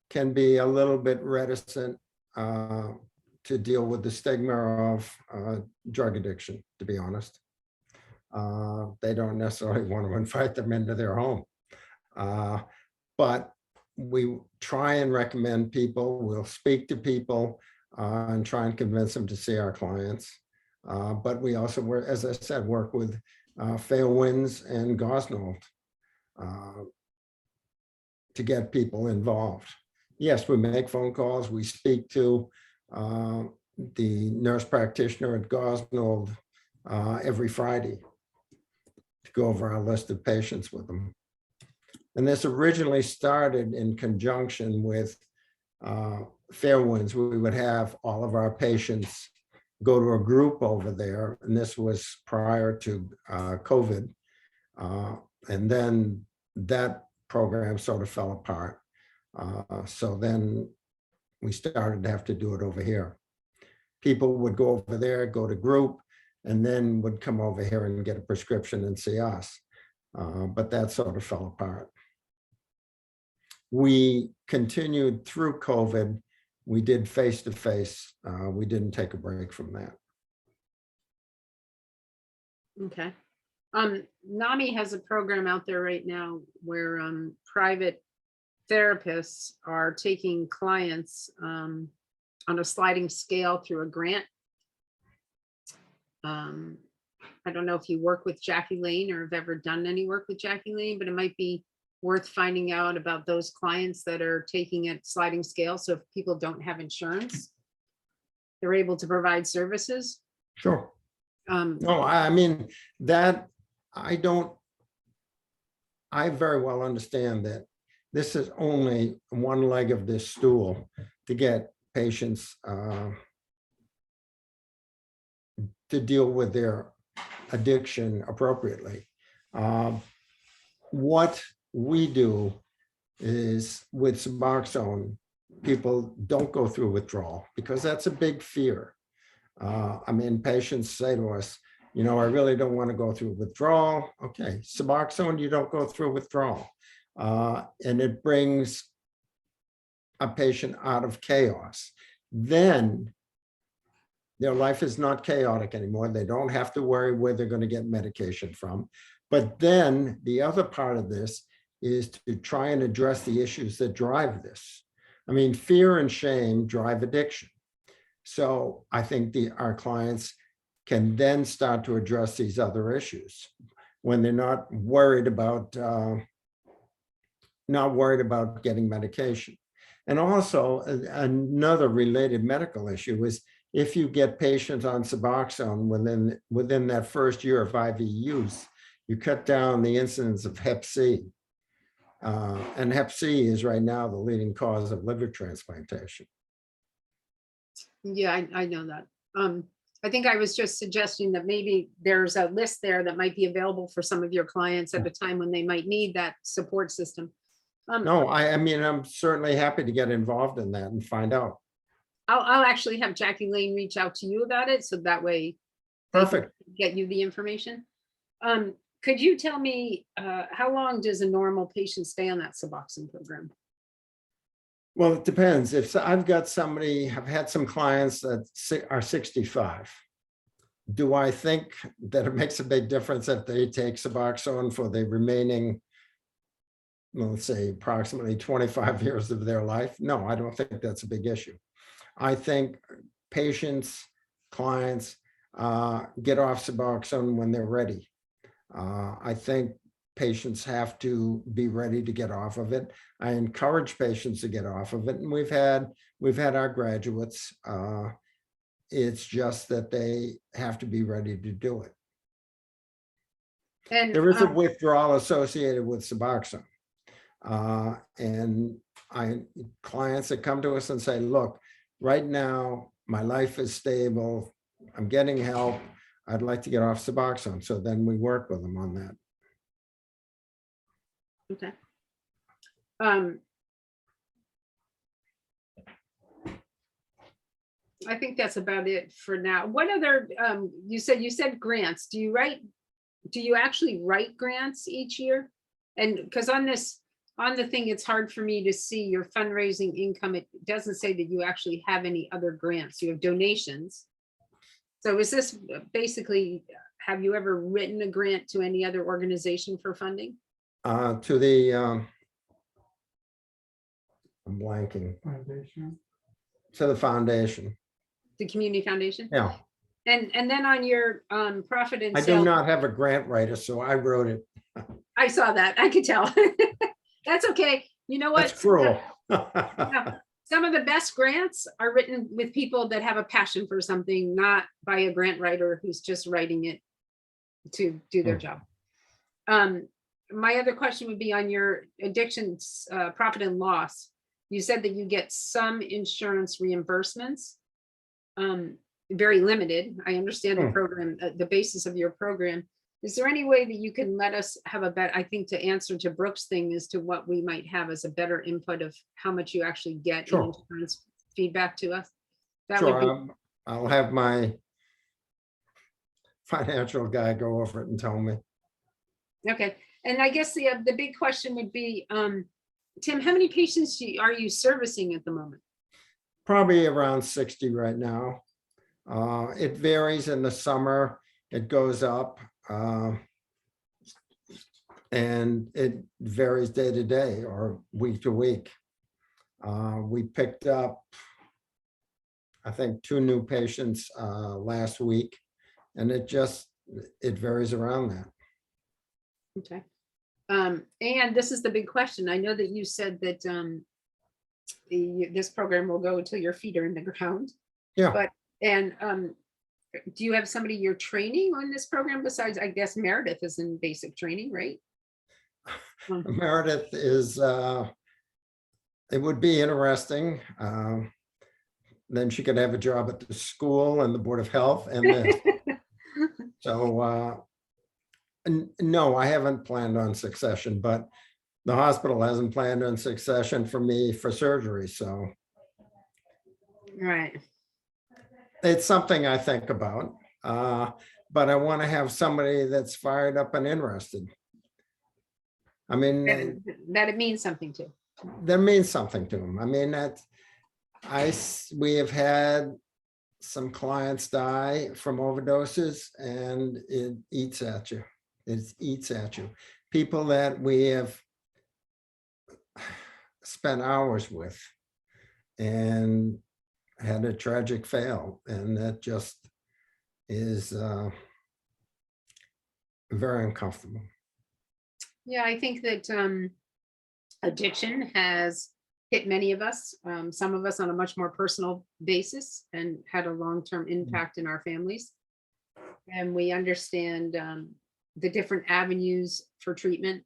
can be a little bit reticent to deal with the stigma of drug addiction, to be honest. They don't necessarily want to invite them into their home. But we try and recommend people, we'll speak to people and try and convince them to see our clients. But we also, work, as I said, work with Fairwinds and Gosnold to get people involved. Yes, we make phone calls. We speak to the nurse practitioner at Gosnold every Friday to go over our list of patients with them. And this originally started in conjunction with Fairwinds. We would have all of our patients go to a group over there, and this was prior to COVID. And then that program sort of fell apart. So then we started to have to do it over here. People would go over there, go to group, and then would come over here and get a prescription and see us. but that sort of fell apart. We continued through COVID. We did face-to-face. We didn't take a break from that. Okay. NAMI has a program out there right now where private therapists are taking clients on a sliding scale through a grant. I don't know if you work with Jackie Lane or have ever done any work with Jackie Lane, but it might be worth finding out about those clients that are taking it sliding scale. So if people don't have insurance, they're able to provide services. Sure. No, I mean, that I very well understand that this is only one leg of this stool to get patients to deal with their addiction appropriately. What we do is with Suboxone, people don't go through withdrawal because that's a big fear. I mean, patients say to us, you know, I really don't want to go through withdrawal. Okay, Suboxone, you don't go through withdrawal. And it brings a patient out of chaos. Then their life is not chaotic anymore. They don't have to worry where they're going to get medication from. But then the other part of this is to try and address the issues that drive this. I mean, fear and shame drive addiction. So I think our clients can then start to address these other issues when they're not worried about getting medication. And also another related medical issue is if you get patients on Suboxone within that first year of IV use, you cut down the incidence of Hep C. And Hep C is right now the leading cause of liver transplantation. Yeah, I know that. I think I was just suggesting that maybe there's a list there that might be available for some of your clients at the time when they might need that support system. No, I mean, I'm certainly happy to get involved in that and find out. I'll actually have Jackie Lane reach out to you about it, so that way they can Perfect. get you the information. Could you tell me how long does a normal patient stay on that Suboxone program? Well, it depends. If I've got somebody, I've had some clients that are 65. Do I think that it makes a big difference if they take Suboxone for the remaining, let's say, approximately 25 years of their life? No, I don't think that's a big issue. I think patients, clients get off Suboxone when they're ready. I think patients have to be ready to get off of it. I encourage patients to get off of it, and we've had our graduates. It's just that they have to be ready to do it. And there is a withdrawal associated with Suboxone, and clients that come to us and say, "Look, right now my life is stable. I'm getting help. I'd like to get off Suboxone." So then we work with them on that. Okay. I think that's about it for now. What other, you said grants. Do you actually write grants each year? And because on the thing, it's hard for me to see your fundraising income. It doesn't say that you actually have any other grants. You have donations. So is this basically, have you ever written a grant to any other organization for funding? To the, I'm blanking. Foundation. To the foundation. The community foundation? Yeah. And then on your profit and I do sale. not have a grant writer, so I wrote it. I saw that. I could tell. That's okay. You know what? That's cruel. Some of the best grants are written with people that have a passion for something, not by a grant writer who's just writing it to do their job. My other question would be on your addictions, profit and loss. You said that you get some insurance reimbursements, very limited. I understand the program, the basis of your program. Is there any way that you can let us have a better, I think to answer to Brooke's thing as to what we might have as a better input of how much you actually get in insurance feedback to us? That would be. I'll have my financial guy go over it and tell me. Okay. And I guess the big question would be, Tim, how many patients are you servicing at the moment? Probably around 60 right now. It varies in the summer, it goes up. And it varies day to day or week to week. We picked up, I think, 2 new patients last week, and it varies around that. Okay. And this is the big question. I know that you said that this program will go until your feet are in the ground. Yeah. But, do you have somebody you're training on this program besides, I guess Meredith is in basic training, right? Meredith is, it would be interesting. Then she could have a job at the school and the Board of Health and this. So, no, I haven't planned on succession, but the hospital hasn't planned on succession for me for surgery, so. Right. It's something I think about, but I want to have somebody that's fired up and interested. I mean, that it means something to. That means something to them. I mean, we have had some clients die from overdoses, and it eats at you. It eats at you. People that we have spent hours with and had a tragic fail, and that just is very uncomfortable. Yeah, I think that addiction has hit many of us, some of us on a much more personal basis, and had a long-term impact in our families. And we understand the different avenues for treatment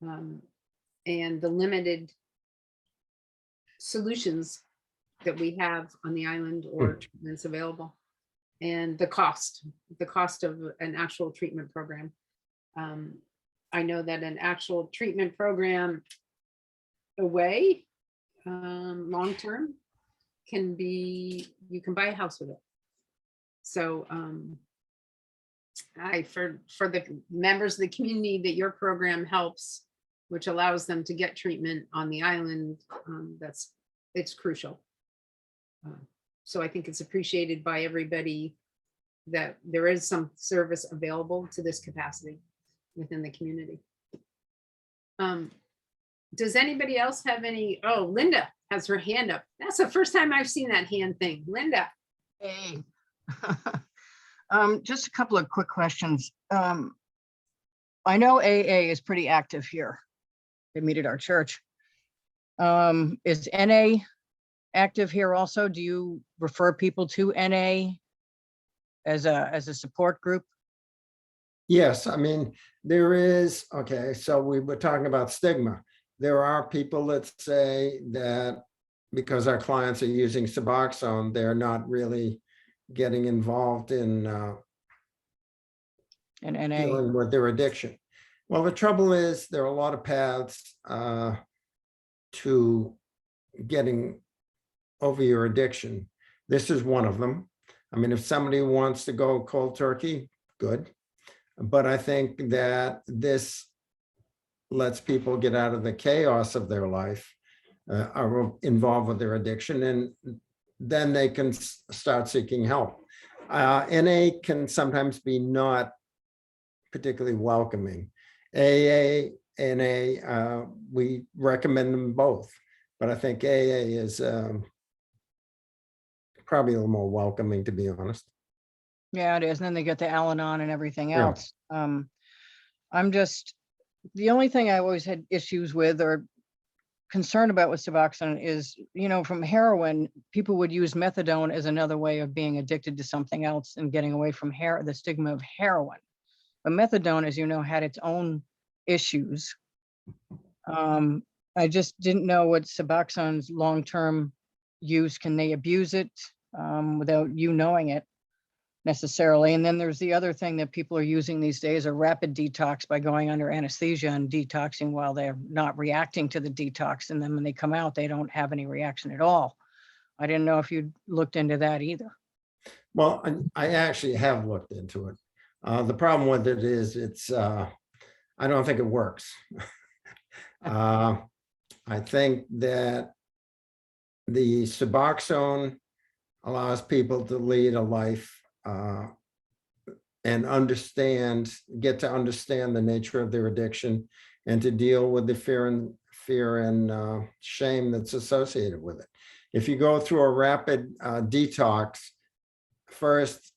and the limited solutions that we have on the island or treatments available, and the cost of an actual treatment program. I know that an actual treatment program away long-term can be, you can buy a house with it. So for the members of the community that your program helps, which allows them to get treatment on the island, it's crucial. So I think it's appreciated by everybody that there is some service available to this capacity within the community. Does anybody else have any? Oh, Linda has her hand up. That's the first time I've seen that hand thing. Linda. Hey. Just a couple of quick questions. I know AA is pretty active here. They meet at our church. Is NA active here also? Do you refer people to NA as a support group? Yes, I mean, there is, okay, so we were talking about stigma. There are people that say that because our clients are using Suboxone, they're not really getting involved in NA dealing with their addiction. Well, the trouble is there are a lot of paths to getting over your addiction. This is one of them. I mean, if somebody wants to go cold turkey, good. But I think that this lets people get out of the chaos of their life, are involved with their addiction, and then they can start seeking help. NA can sometimes be not particularly welcoming. AA, NA, we recommend them both, but I think AA is probably a little more welcoming, to be honest. Yeah, it is. And then they get the Al-Anon and everything else. I'm just, the only thing I always had issues with or concerned about with Suboxone is, you know, from heroin, people would use methadone as another way of being addicted to something else and getting away from the stigma of heroin. But methadone, as you know, had its own issues. I just didn't know what Suboxone's long-term use. Can they abuse it without you knowing it necessarily? And then there's the other thing that people are using these days, a rapid detox by going under anesthesia and detoxing while they're not reacting to the detox. And then when they come out, they don't have any reaction at all. I didn't know if you'd looked into that either. Well, I actually have looked into it. The problem with it is it's I don't think it works. I think that the Suboxone allows people to lead a life and get to understand the nature of their addiction and to deal with the fear and shame that's associated with it. If you go through a rapid detox, first,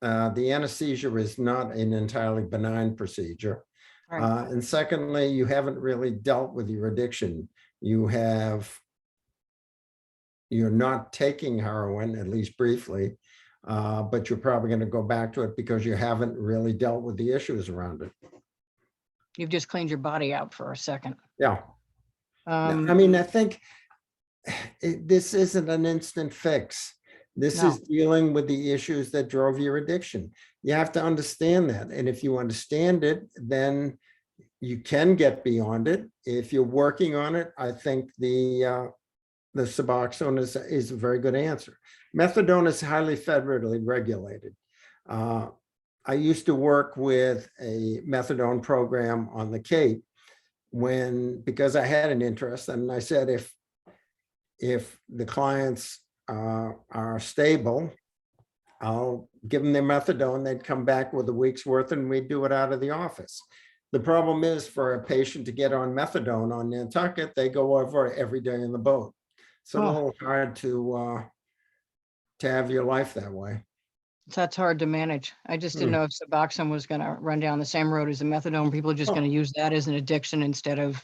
the anesthesia is not an entirely benign procedure. Right. And secondly, you haven't really dealt with your addiction. You're not taking heroin, at least briefly, but you're probably going to go back to it because you haven't really dealt with the issues around it. You've just cleaned your body out for a second. Yeah. I mean, I think this isn't an instant fix. This is dealing with the issues that drove your addiction. You have to understand that. And if you understand it, then you can get beyond it. If you're working on it, I think the Suboxone is a very good answer. Methadone is highly federally regulated. I used to work with a methadone program on the Cape because I had an interest, and I said, if the clients are stable, I'll give them their methadone. They'd come back with a week's worth and we'd do it out of the office. The problem is for a patient to get on methadone on Nantucket, they go over every day in the boat. It's a little hard to have your life that way. That's hard to manage. I just didn't know if Suboxone was going to run down the same road as the methadone. People are just going to use that as an addiction instead of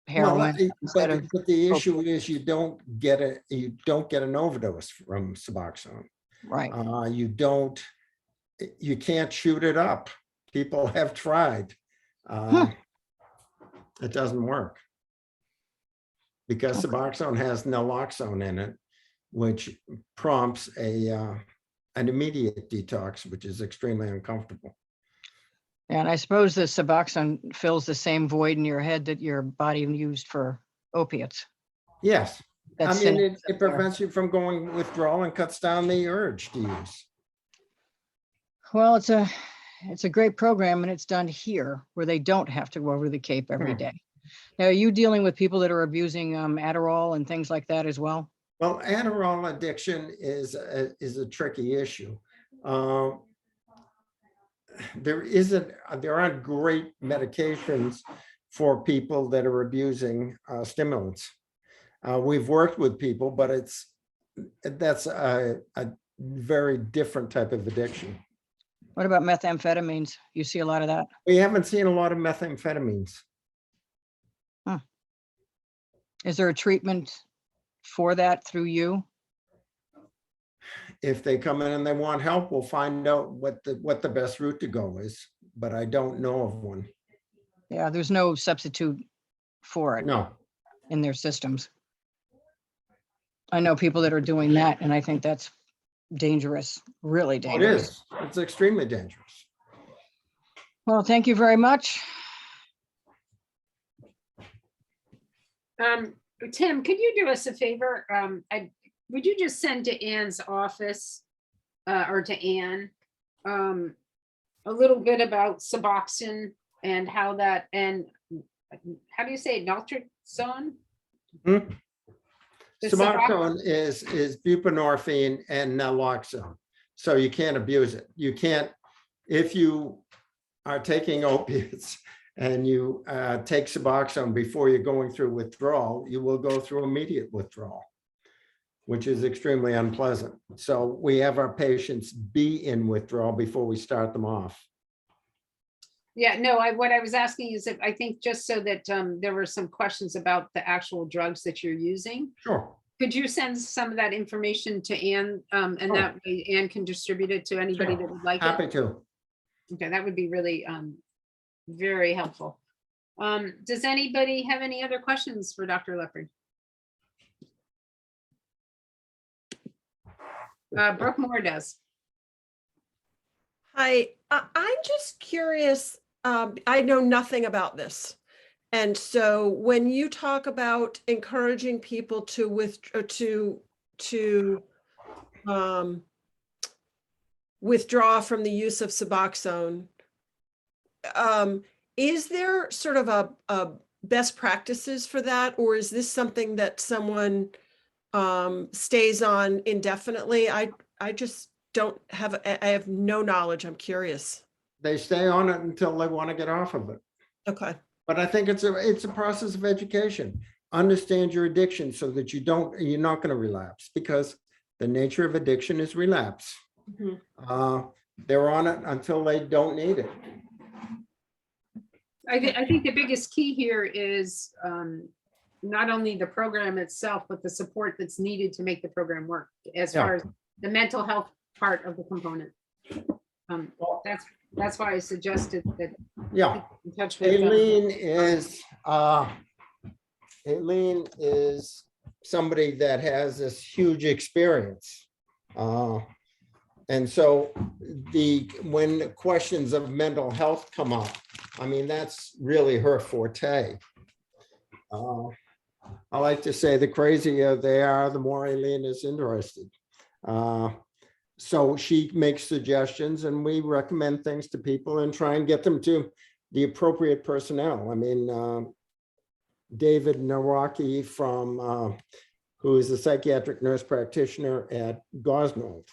heroin. But the issue is you don't get an overdose from Suboxone. Right. You can't shoot it up. People have tried. It doesn't work because Suboxone has naloxone in it, which prompts an immediate detox, which is extremely uncomfortable. And I suppose the Suboxone fills the same void in your head that your body used for opiates. Yes. That's I mean, it prevents you from going withdrawal and cuts down the urge to use. Well, it's a great program, and it's done here where they don't have to go over to the Cape every day. Now, are you dealing with people that are abusing Adderall and things like that as well? Well, Adderall addiction is a tricky issue. There aren't great medications for people that are abusing stimulants. We've worked with people, but that's a very different type of addiction. What about methamphetamines? You see a lot of that? We haven't seen a lot of methamphetamines. Is there a treatment for that through you? If they come in and they want help, we'll find out what the best route to go is, but I don't know of one. Yeah, there's no substitute for it. No. In their systems. I know people that are doing that, and I think that's dangerous, really dangerous. It is. It's extremely dangerous. Well, thank you very much. Tim, could you do us a favor? Would you just send to Ann's office or to Ann a little bit about Suboxone and how that, and how do you say it, naltrexone? Suboxone is buprenorphine and naloxone, so you can't abuse it. You can't, if you are taking opiates and you take Suboxone before you're going through withdrawal, you will go through immediate withdrawal, which is extremely unpleasant. So we have our patients be in withdrawal before we start them off. Yeah, no, what I was asking is if I think just so that there were some questions about the actual drugs that you're using. Sure. Could you send some of that information to Ann and that way Ann can distribute it to anybody that would like it? Happy to. Okay, that would be really very helpful. Does anybody have any other questions for Dr. Leopard? Brooke Moore does. Hi, I'm just curious. I know nothing about this. And so when you talk about encouraging people to withdraw from the use of Suboxone, is there sort of a best practices for that, or is this something that someone stays on indefinitely? I just don't have, I have no knowledge. I'm curious. They stay on it until they want to get off of it. Okay. But I think it's a process of education. Understand your addiction so that you're not going to relapse, because the nature of addiction is relapse. They're on it until they don't need it. I think the biggest key here is not only the program itself, but the support that's needed to make the program work, as far as the mental health part of the component. That's why I suggested that. Yeah. In touch with Aileen is somebody that has this huge experience. And so when questions of mental health come up, I mean, that's really her forte. I like to say the crazier they are, the more Aileen is interested. So she makes suggestions and we recommend things to people and try and get them to the appropriate personnel. I mean, David Nawaki who is a psychiatric nurse practitioner at Gosnold.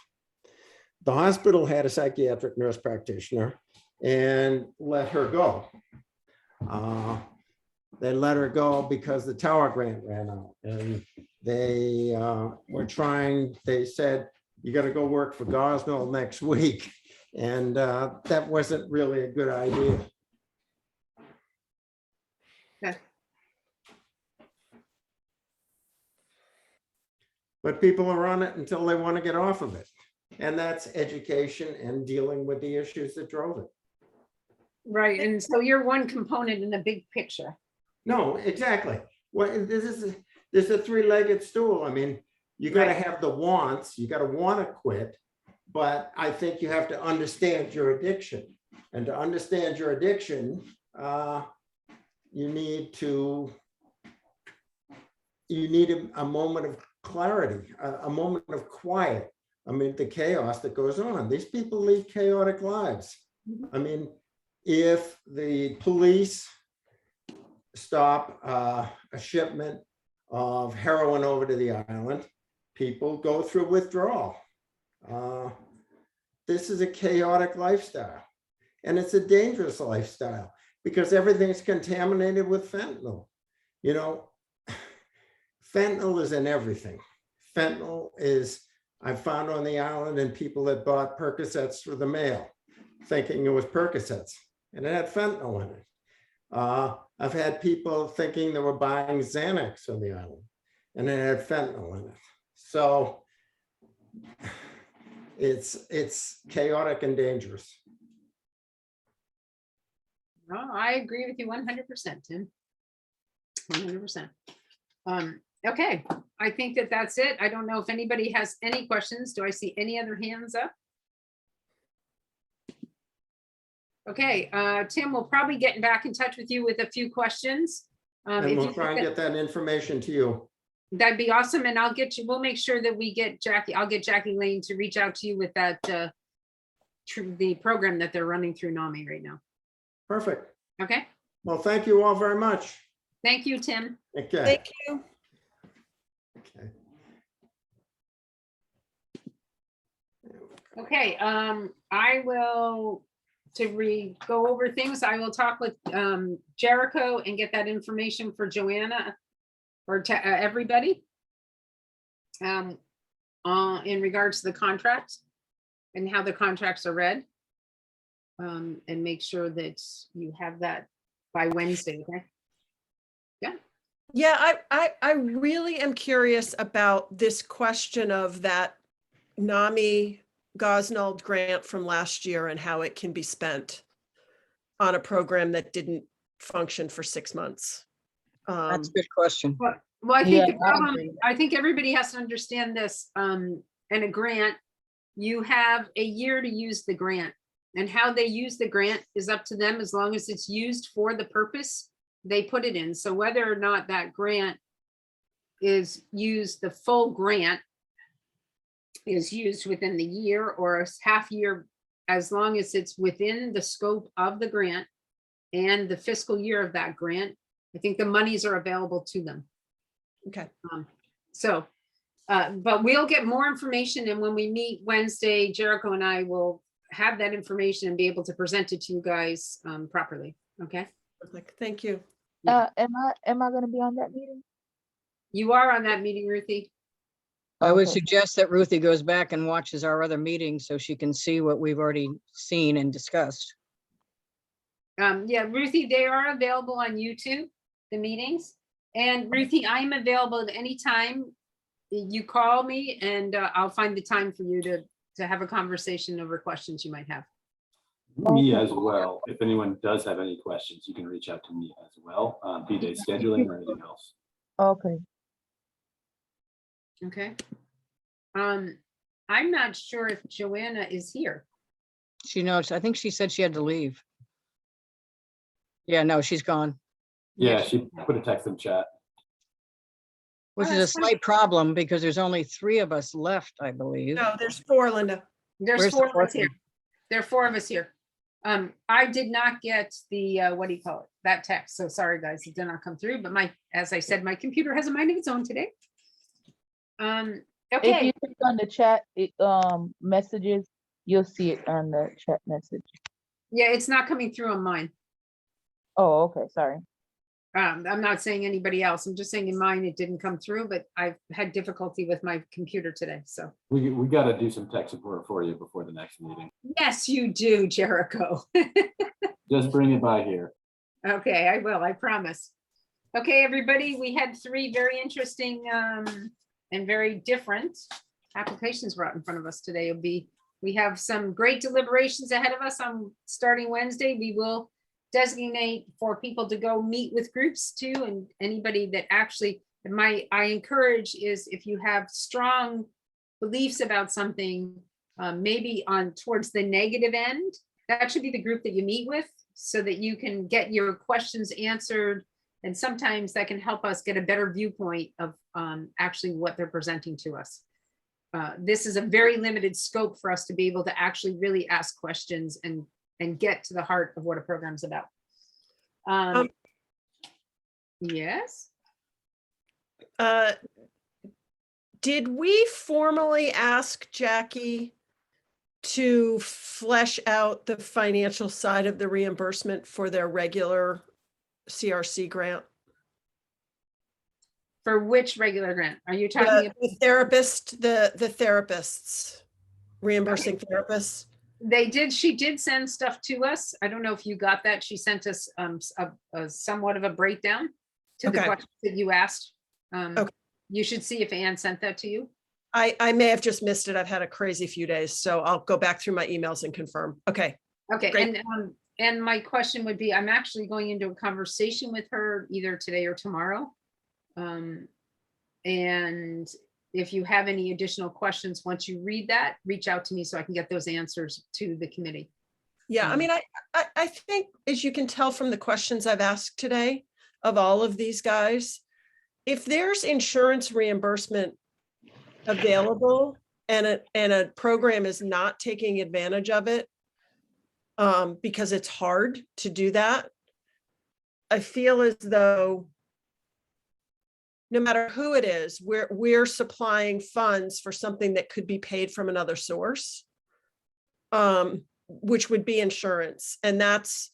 The hospital had a psychiatric nurse practitioner and let her go. They let her go because the Tower grant ran out, and they they said, you got to go work for Gosnold next week. And that wasn't really a good idea. Okay. But people are on it until they want to get off of it. And that's education and dealing with the issues that drove it. Right, and so you're one component in the big picture. No, exactly. Well, there's a three-legged stool. I mean, you got to have the wants, you got to want to quit, but I think you have to understand your addiction. And to understand your addiction, you need a moment of clarity, a moment of quiet. I mean, the chaos that goes on. These people lead chaotic lives. I mean, if the police stop a shipment of heroin over to the island, people go through withdrawal. This is a chaotic lifestyle, and it's a dangerous lifestyle because everything's contaminated with fentanyl. You know, fentanyl is in everything. Fentanyl is, I found on the island, and people that bought Percocets through the mail, thinking it was Percocets, and it had fentanyl in it. I've had people thinking they were buying Xanax on the island, and it had fentanyl in it. So it's chaotic and dangerous. No, I agree with you 100%, Tim. 100%. Okay, I think that's it. I don't know if anybody has any questions. Do I see any other hands up? Okay, Tim, we'll probably get back in touch with you with a few questions. And we'll try and get that information to you. That'd be awesome. And we'll make sure that we get Jackie, I'll get Jackie Lane to reach out to you with that, the program that they're running through NAMI right now. Perfect. Okay. Well, thank you all very much. Thank you, Tim. Okay. Thank you. Okay. Okay, I will, go over things, I will talk with Jericho and get that information for Joanna or to everybody in regards to the contracts and how the contracts are read. And make sure that you have that by Wednesday, okay? Yeah. Yeah, I really am curious about this question of that NAMI Gosnold grant from last year and how it can be spent on a program that didn't function for 6 months. That's a good question. Well, I think the problem, I think everybody has to understand this. In a grant, you have a year to use the grant, and how they use the grant is up to them as long as it's used for the purpose they put it in. So whether or not that grant is used, the full grant is used within the year or a half year, as long as it's within the scope of the grant, and the fiscal year of that grant. I think the monies are available to them. Okay. But we'll get more information, and when we meet Wednesday, Jericho and I will have that information and be able to present it to you guys properly. Okay. Perfect. Thank you. Yeah. Am I gonna be on that meeting? You are on that meeting, Ruthie. I would Okay. suggest that Ruthie goes back and watches our other meetings so she can see what we've already seen and discussed. Yeah, Ruthie, they are available on YouTube, the meetings. And Ruthie, I'm available at any time. You call me and I'll find the time for you to have a conversation over questions you might have. Me as well. If anyone does have any questions, you can reach out to me as well, be they scheduling or anything else. Okay. Okay. I'm not sure if Joanna is here. She knows, I think she said she had to leave. Yeah, no, she's gone, Yeah, she put a text in chat. which Oh, is a that's fine. slight problem because there's only 3 of us left, I believe. No, there's 4, Linda. There's Where's the 4 of us fourth here. There are 4 of us here. I did not get the, what do you call it? That text. So sorry, guys, it did not come through, but as I said, my computer has a mind of its own today. If Okay. you click on the chat messages, you'll see it on the chat message. Yeah, it's not coming through on mine. Oh, okay, sorry. I'm not saying anybody else. I'm just saying in mine, it didn't come through, but I've had difficulty with my computer today. So We got to do some tech support for you before the next meeting. yes, you do, Jericho. Just bring it by here. Okay, I will, I promise. Okay, everybody, we had 3 very interesting and very different applications brought in front of us today. We have some great deliberations ahead of us on starting Wednesday. We will designate for people to go meet with groups too, and anybody that actually, I encourage is if you have strong beliefs about something, maybe on towards the negative end, that should be the group that you meet with so that you can get your questions answered. And sometimes that can help us get a better viewpoint of actually what they're presenting to us. This is a very limited scope for us to be able to actually really ask questions and get to the heart of what a program's about. Yes. Did we formally ask Jackie to flesh out the financial side of the reimbursement for their regular CRC grant? For which regular grant? Are you talking about? The therapists, reimbursing therapists? She did send stuff to us. I don't know if you got that. She sent us a somewhat of a breakdown to the questions that you asked. You should see if Ann sent that to you. I may have just missed it. I've had a crazy few days, so I'll go back through my emails and confirm. Okay. Okay, Great. and my question would be, I'm actually going into a conversation with her either today or tomorrow. And if you have any additional questions, once you read that, reach out to me so I can get those answers to the committee. Yeah, I mean, I think, as you can tell from the questions I've asked today of all of these guys, if there's insurance reimbursement available and a program is not taking advantage of it, because it's hard to do that, I feel as though no matter who it is, we're supplying funds for something that could be paid from another source, which would be insurance. And that's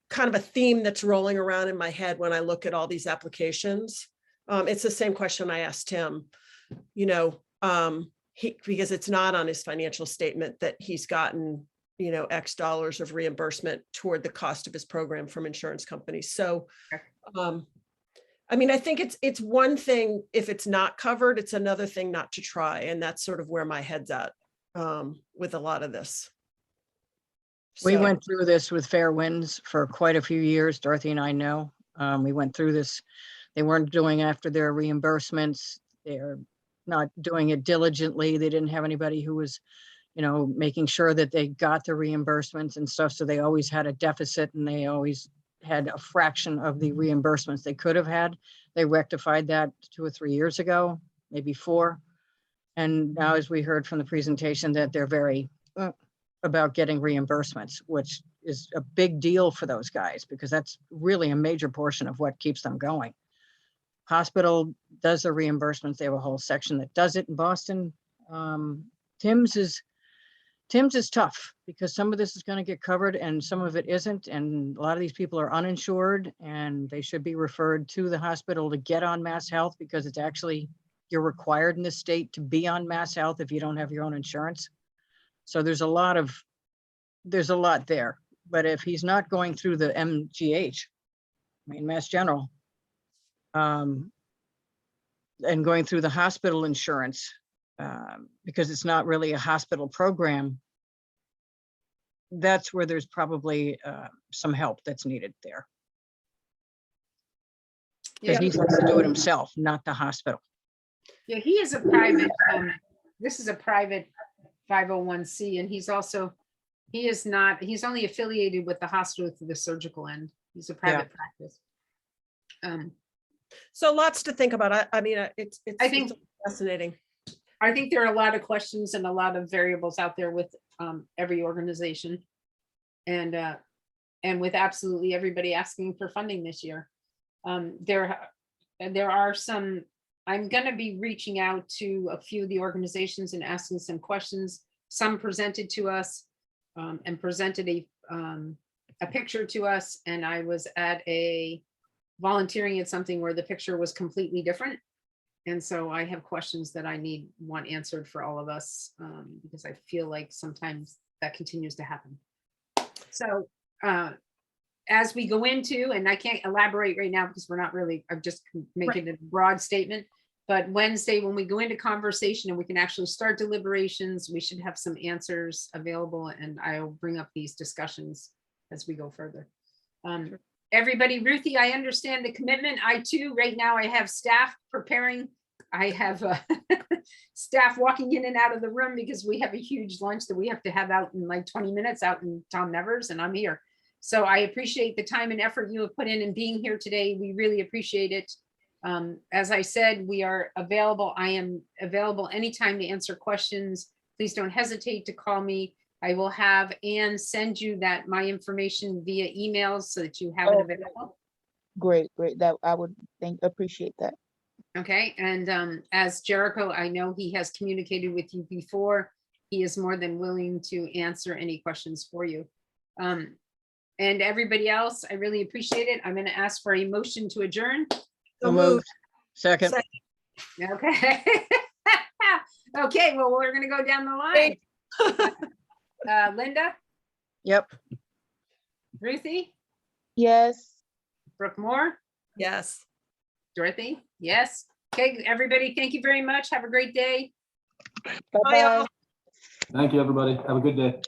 kind of a theme that's rolling around in my head when I look at all these applications. It's the same question I asked him, because it's not on his financial statement that he's gotten, X dollars of reimbursement toward the cost of his program from insurance companies. So, I mean, I think it's one thing if it's not covered, it's another thing not to try. And that's sort of where my head's at with a lot of this. We So- went through this with Fair Winds for quite a few years. Dorothy and I know. We went through this. They weren't doing after their reimbursements. They're not doing it diligently. They didn't have anybody who was, making sure that they got the reimbursements and stuff. So they always had a deficit and they always had a fraction of the reimbursements they could have had. They rectified that 2 or 3 years ago, maybe 4. And now, as we heard from the presentation, that they're very about getting reimbursements, which is a big deal for those guys because that's really a major portion of what keeps them going. Hospital does the reimbursements. They have a whole section that does it in Boston. Tim's is tough because some of this is going to get covered and some of it isn't. And a lot of these people are uninsured and they should be referred to the hospital to get on Mass Health because it's actually, you're required in this state to be on Mass Health if you don't have your own insurance. So there's a lot there. But if he's not going through the MGH, I mean, Mass General, and going through the hospital insurance, because it's not really a hospital program, that's where there's probably some help that's needed there. Because he has to do it himself, not the hospital. Yeah, he is a private, this is a private 501c, and he's only affiliated with the hospital through the surgical end. He's a private practice. So lots to think about. I mean, it's fascinating. I think there are a lot of questions and a lot of variables out there with every organization, and with absolutely everybody asking for funding this year. There are some. I'm going to be reaching out to a few of the organizations and asking some questions. Some presented to us and presented a picture to us, and I was at volunteering at something where the picture was completely different. And so I have questions that I want answered for all of us because I feel like sometimes that continues to happen. So as we go into, and I can't elaborate right now because I'm just making a broad statement, but Wednesday, when we go into conversation and we can actually start deliberations, we should have some answers available, and I'll bring up these discussions as we go further. Everybody, Ruthie, I understand the commitment. I too, right now I have staff preparing. I have staff walking in and out of the room because we have a huge lunch that we have to have out in like 20 minutes out in Tom Nevers, and I'm here. So I appreciate the time and effort you have put in being here today. We really appreciate it. As I said, we are available. I am available anytime to answer questions. Please don't hesitate to call me. I will have Anne send you my information via email so that you have it available. Great. That I would appreciate that. Okay, and as Jericho, I know he has communicated with you before. He is more than willing to answer any questions for you. And everybody else, I really appreciate it. I'm going to ask for a motion to adjourn. So moved. Second. Okay. Okay, well, we're going to go down the line. Linda? Yep. Ruthie? Yes. Brooke Moore? Yes. Dorothy? Yes. Okay, everybody, thank you very much. Have a great day. Bye-bye. Thank you, everybody. Have a good day.